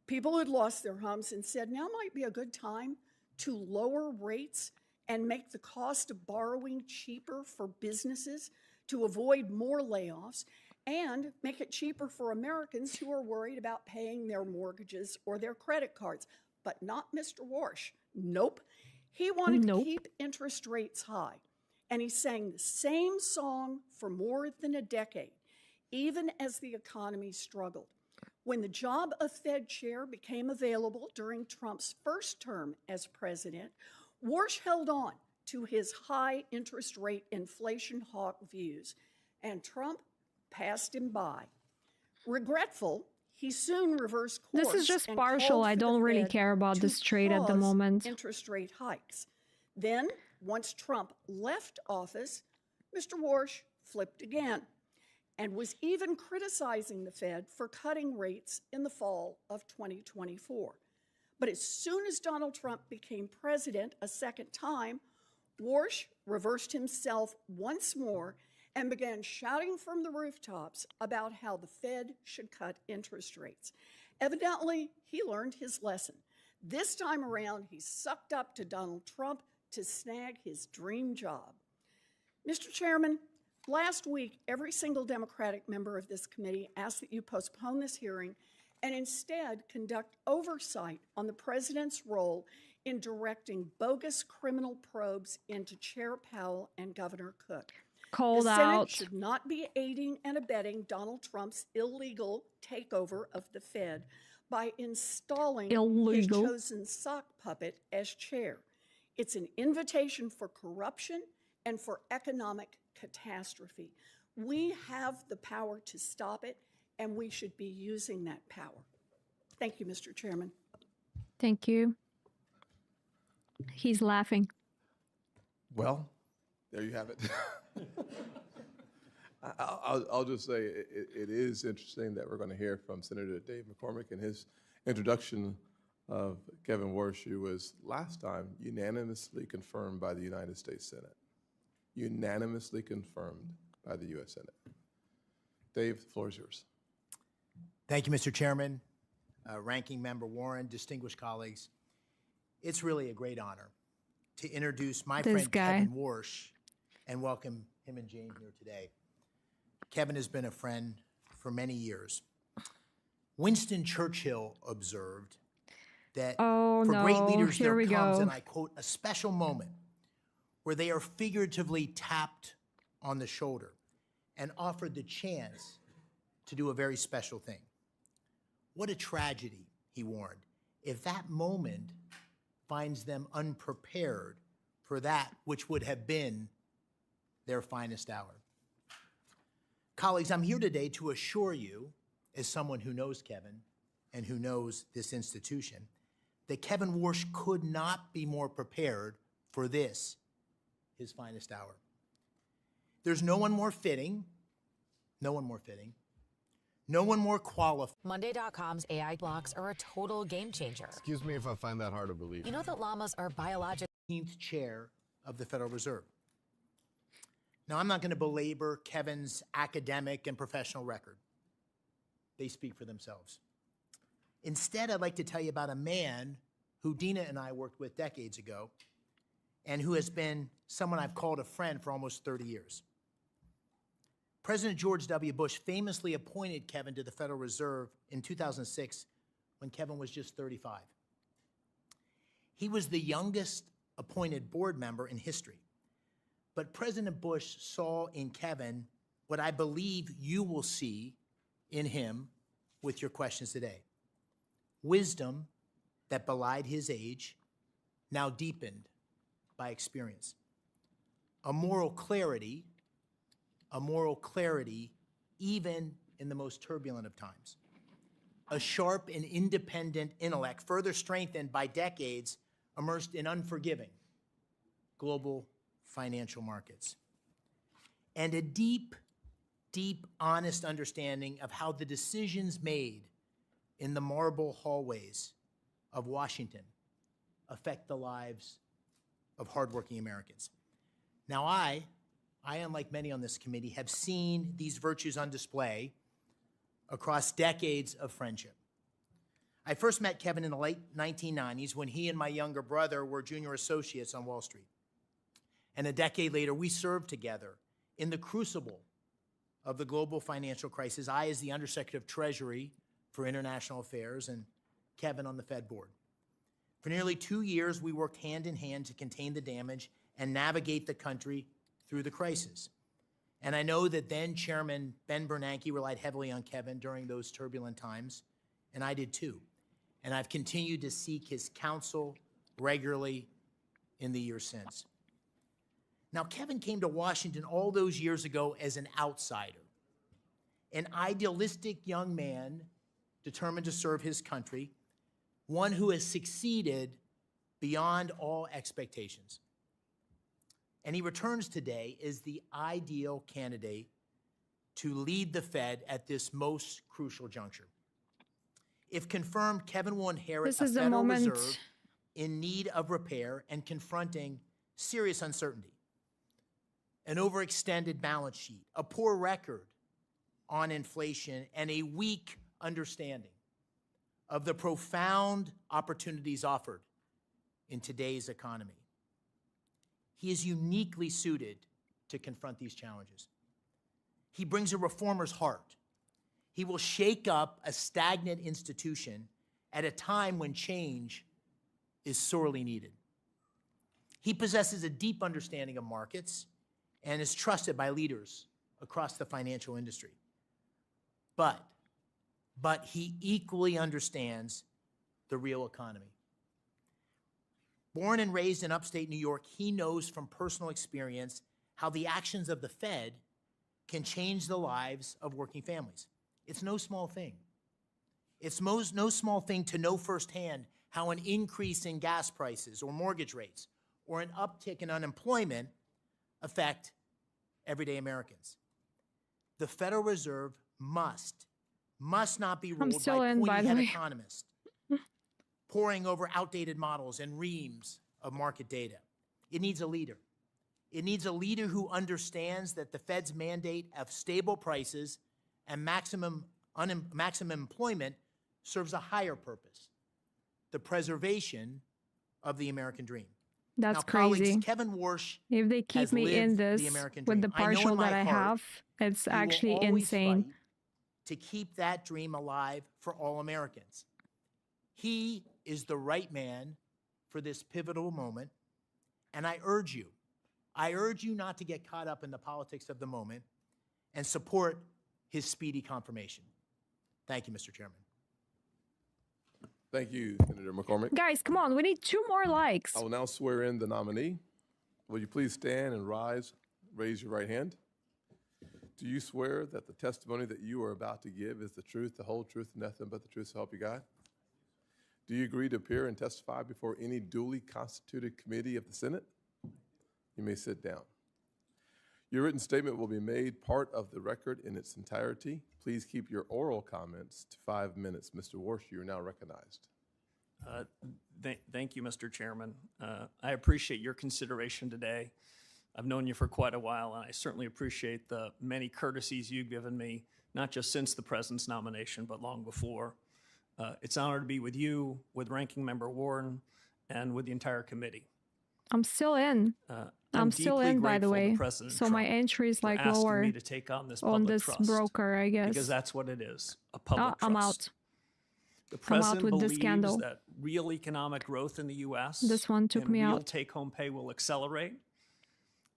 people who had lost their homes, and said now might be a good time to lower rates and make the cost of borrowing cheaper for businesses to avoid more layoffs, and make it cheaper for Americans who are worried about paying their mortgages or their credit cards. But not Mr. Warsh. Nope. He wanted to keep interest rates high. And he sang the same song for more than a decade, even as the economy struggled. When the job of Fed chair became available during Trump's first term as president, Warsh held on to his high interest rate inflation hawk views, and Trump passed him by. Regretful, he soon reversed course. this is just and partial. called I for the don't really Fed care about to this trade at the pause moment. interest rate hikes. Then, once Trump left office, Mr. Warsh flipped again and was even criticizing the Fed for cutting rates in the fall of 2024. But as soon as Donald Trump became president a second time, Warsh reversed himself once more and began shouting from the rooftops about how the Fed should cut interest rates. Evidently, he learned his lesson. This time around, he sucked up to Donald Trump to snag his dream job. Mr. Chairman, last week, every single Democratic member of this committee asked that you postpone this hearing and instead conduct oversight on the president's role in directing bogus criminal probes into Chair Powell and Governor Cook. Called the Senate out. should not be aiding and abetting Donald Trump's illegal takeover of the Fed by installing his chosen sock puppet as chair. It's an invitation for corruption and for economic catastrophe. We have the power to stop it, and we should be using that power. Thank you, Mr. Chairman. Thank you. He's laughing. Well, there you have it. I'll just say it is interesting that we're going to hear from Senator Dave McCormick in his introduction of Kevin Warsh, who was last time unanimously confirmed by the United States Senate. Unanimously confirmed by the U.S. Senate. Dave, the floor is yours. Thank you, Mr. Chairman, Ranking Member Warren, distinguished colleagues. It's really a great honor to introduce my friend Kevin Warsh and welcome him and Jane here today. Kevin has been a friend for many years. Winston Churchill observed that for great leaders there comes, and I quote, a special moment where they are figuratively tapped on the shoulder and offered the chance to do a very special thing. What a tragedy, he warned, if that moment finds them unprepared for that which would have been their finest hour. Colleagues, I'm here today to assure you, as someone who knows Kevin and who knows this institution, that Kevin Warsh could not be more prepared for this, his finest hour. There's no one more fitting, no one more qualified. Monday.com's AI blocks are a total game changer. Excuse me if I find that hard to believe. You know that llamas are biological. 15th chair of the Federal Reserve. Now, I'm not going to belabor Kevin's academic and professional record. They speak for themselves. Instead, I'd like to tell you about a man who Dina and I worked with decades ago and who has been someone I've called a friend for almost 30 years. President George W. Bush famously appointed Kevin to the Federal Reserve in 2006 when Kevin was just 35. He was the youngest appointed board member in history. But President Bush saw in Kevin what I believe you will see in him with your questions today. Wisdom that belied his age, now deepened by experience. A moral clarity even in the most turbulent of times. A sharp and independent intellect, further strengthened by decades immersed in unforgiving global financial markets. And a deep, honest understanding of how the decisions made in the marble hallways of Washington affect the lives of hardworking Americans. Now, I, unlike many on this committee, have seen these virtues on display across decades of friendship. I first met Kevin in the late 1990s when he and my younger brother were junior associates on Wall Street. And a decade later, we served together in the crucible of the global financial crisis, I as the Undersecretary of Treasury for International Affairs and Kevin on the Fed board. For nearly 2 years, we worked hand in hand to contain the damage and navigate the country through the crisis. And I know that then Chairman Ben Bernanke relied heavily on Kevin during those turbulent times, and I did too. And I've continued to seek his counsel regularly in the years since. Now, Kevin came to Washington all those years ago as an outsider, an idealistic young man determined to serve his country, one who has succeeded beyond all expectations. And he returns today as the ideal candidate to lead the Fed at this most crucial juncture. If confirmed, Kevin will inherit a Federal Reserve in need of repair and confronting serious uncertainty. An overextended balance sheet, a poor record on inflation, and a weak understanding of the profound opportunities offered in today's economy. He is uniquely suited to confront these challenges. He brings a reformer's heart. He will shake up a stagnant institution at a time when change is sorely needed. He possesses a deep understanding of markets and is trusted by leaders across the financial industry. But he equally understands the real economy. Born and raised in upstate New York, he knows from personal experience how the actions of the Fed can change the lives of working families. It's no small thing. It's no small thing to know firsthand how an increase in gas prices or mortgage rates or an uptick in unemployment affect everyday Americans. The Federal Reserve must not be ruled by pointy-head economists poring over outdated models and reams of market data. It needs a leader. It needs a leader who understands that the Fed's mandate of stable prices and maximum employment serves a higher purpose, the preservation of the American dream. That's now, crazy. Colleagues, Kevin Warsh if they keep me in this with the partial that I have, it's actually insane. To keep that dream alive for all Americans. He is the right man for this pivotal moment, and I urge you I urge you not to get caught up in the politics of the moment and support his speedy confirmation. Thank you, Mr. Chairman. Thank you, Senator McCormick. Guys, come on. We need 2 more likes. I will now swear in the nominee. Will you please stand and raise your right hand? Do you swear that the testimony that you are about to give is the truth, the whole truth, and nothing but the truth, so help you God? Do you agree to appear and testify before any duly constituted committee of the Senate? You may sit down. Your written statement will be made part of the record in its entirety. Please keep your oral comments to 5 minutes. Mr. Warsh, you are now recognized. Thank you, Mr. Chairman. I appreciate your consideration today. I've known you for quite a while, and I certainly appreciate the many courtesies you've given me, not just since the President's nomination, but long before. It's an honor to be with you, with Ranking Member Warren, and with the entire committee. I'm still in. I'm still in, by the way. So my entry is like lower me to take on this broker, I guess. Because that's what it is, a public trust. I'm out. The President with believes this scandal. that real economic growth in the U.S. This one took and me real out. take-home pay will accelerate.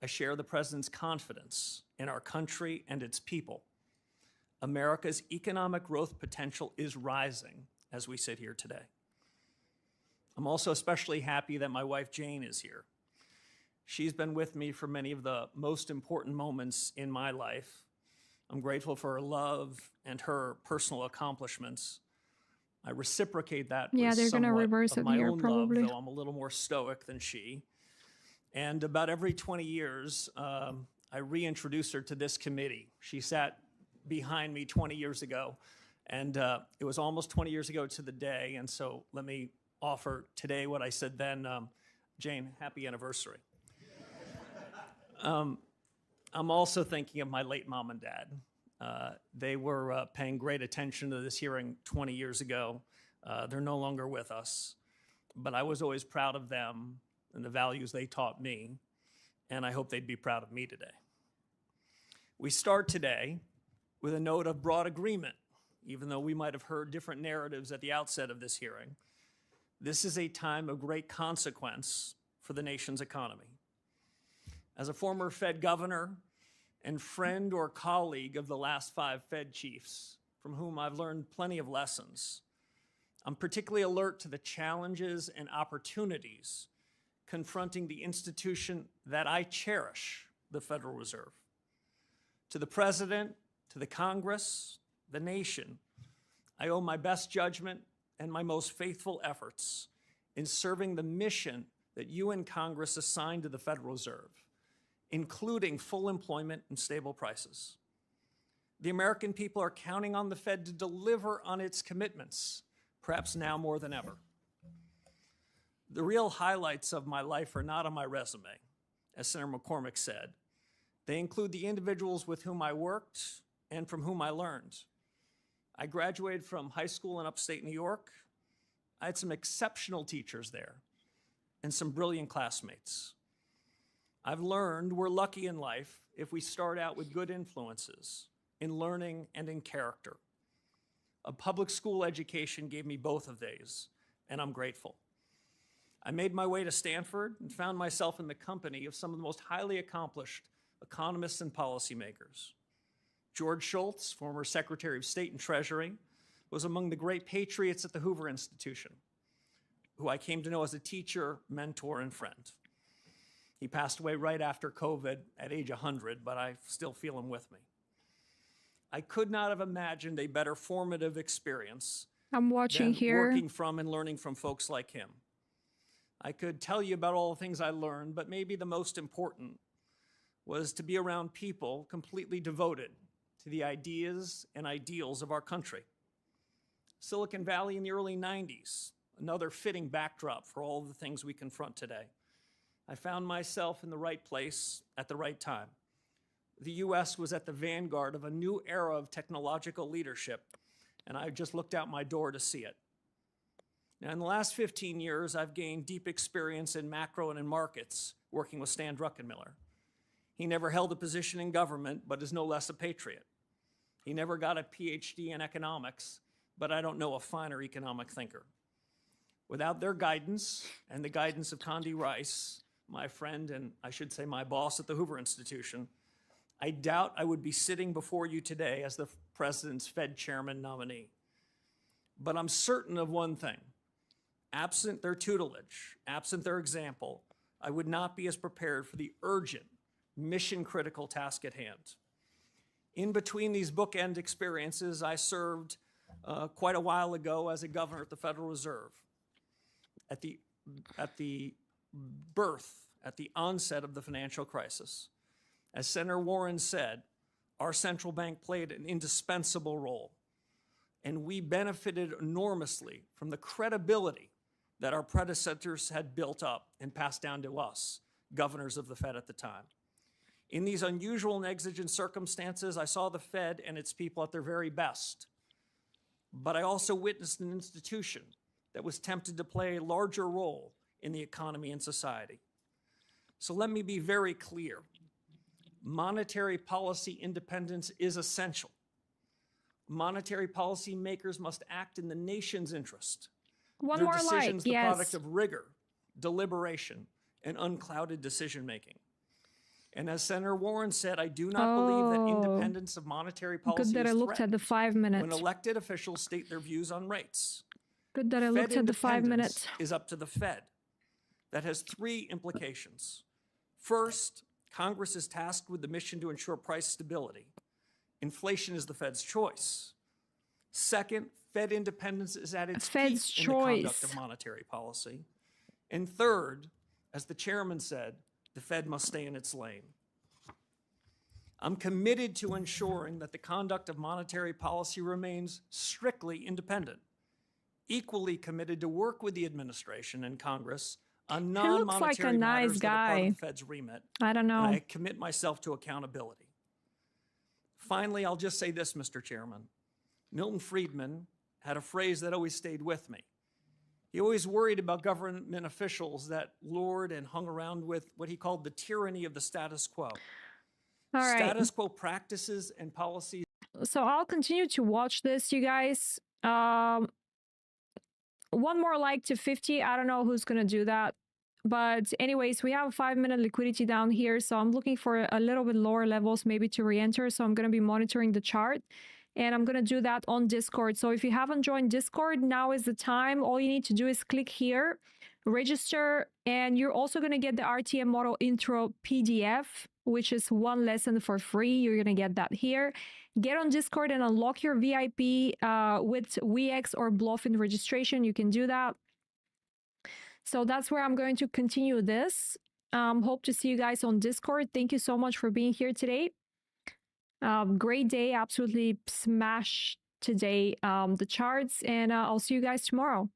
I share the President's confidence in our country and its people. America's economic growth potential is rising as we sit here today. I'm also especially happy that my wife Jane is here. She's been with me for many of the most important moments in my life. I'm grateful for her love and her personal accomplishments. I reciprocate that Yeah, with they're going to somewhat reverse of it my here, own probably. love, though I'm a little more stoic than she. And about every 20 years, I reintroduce her to this committee. She sat behind me 20 years ago, and it was almost 20 years ago to the day. And so let me offer today what I said then. Jane, happy anniversary. I'm also thinking of my late mom and dad. They were paying great attention to this hearing 20 years ago. They're no longer with us, but I was always proud of them and the values they taught me, and I hope they'd be proud of me today. We start today with a note of broad agreement, even though we might have heard different narratives at the outset of this hearing. This is a time of great consequence for the nation's economy. As a former Fed governor and friend or colleague of the last 5 Fed chiefs, from whom I've learned plenty of lessons, I'm particularly alert to the challenges and opportunities confronting the institution that I cherish, the Federal Reserve. To the President, to the Congress, the nation, I owe my best judgment and my most faithful efforts in serving the mission that you and Congress assigned to the Federal Reserve, including full employment and stable prices. The American people are counting on the Fed to deliver on its commitments, perhaps now more than ever. The real highlights of my life are not on my resume, as Senator McCormick said. They include the individuals with whom I worked and from whom I learned. I graduated from high school in upstate New York. I had some exceptional teachers there and some brilliant classmates. I've learned we're lucky in life if we start out with good influences in learning and in character. A public school education gave me both of these, and I'm grateful. I made my way to Stanford and found myself in the company of some of the most highly accomplished economists and policymakers. George Shultz, former Secretary of State and Treasury, was among the great patriots at the Hoover Institution, who I came to know as a teacher, mentor, and friend. He passed away right after COVID at age 100, but I still feel him with me. I could not have imagined a better formative experience I'm watching than here. working from and learning from folks like him. I could tell you about all the things I learned, but maybe the most important was to be around people completely devoted to the ideas and ideals of our country. Silicon Valley in the early 90s, another fitting backdrop for all of the things we confront today. I found myself in the right place at the right time. The U.S. was at the vanguard of a new era of technological leadership, and I just looked out my door to see it. Now, in the last 15 years, I've gained deep experience in macro and in markets, working with Stan Druckenmiller. He never held a position in government, but is no less a patriot. He never got a PhD in economics, but I don't know a finer economic thinker. Without their guidance and the guidance of Condi Rice, my friend, and I should say my boss at the Hoover Institution, I doubt I would be sitting before you today as the president's Fed chairman nominee. But I'm certain of one thing. Absent their tutelage, absent their example, I would not be as prepared for the urgent, mission-critical task at hand. In between these bookend experiences, I served quite a while ago as a governor at the Federal Reserve. At the onset of the financial crisis, as Senator Warren said, our central bank played an indispensable role, and we benefited enormously from the credibility that our predecessors had built up and passed down to us, governors of the Fed at the time. In these unusual and exigent circumstances, I saw the Fed and its people at their very best. But I also witnessed an institution that was tempted to play a larger role in the economy and society. So let me be very clear. Monetary policy independence is essential. Monetary policy makers must act in the nation's interest. One Their more decisions like, the yes. product of rigor, deliberation, and unclouded decision-making. And as Senator Warren said, I do not believe that independence of monetary policy Good that I is looked at the threatened 5 minutes. when elected officials state their views on rates. Good that I Fed looked at the 5 independence minutes. is up to the Fed. That has three implications. First, Congress is tasked with the mission to ensure price stability. Inflation is the Fed's choice. Second, Fed independence is at its Fed's peak in the conduct choice. of monetary policy. And third, as the chairman said, the Fed must stay in its lane. I'm committed to ensuring that the conduct of monetary policy remains strictly independent, equally committed to work with the administration and Congress on He looks like a non-monetary nice matters that are part guy. of the Fed's remit. I don't know. And I commit myself to accountability. Finally, I'll just say this, Mr. Chairman. Milton Friedman had a phrase that always stayed with me. He always worried about government officials that lured and hung around with what he called the tyranny of the status quo. All right. Status quo practices and policies. So I'll continue to watch this, you guys. One more like to 50. I don't know who's going to do that. But anyways, we have a 5-minute liquidity down here. So I'm looking for a little bit lower levels maybe to re-enter. So I'm going to be monitoring the chart. And I'm going to do that on Discord. So if you haven't joined Discord, now is the time. All you need to do is click here, register, and you're also going to get the RTM model intro PDF, which is one lesson for free. You're going to get that here. Get on Discord and unlock your VIP with WeX or Bluffin registration. You can do that. So that's where I'm going to continue this. Hope to see you guys on Discord. Thank you so much for being here today. Great day. Absolutely smash today the charts, and I'll see you guys tomorrow.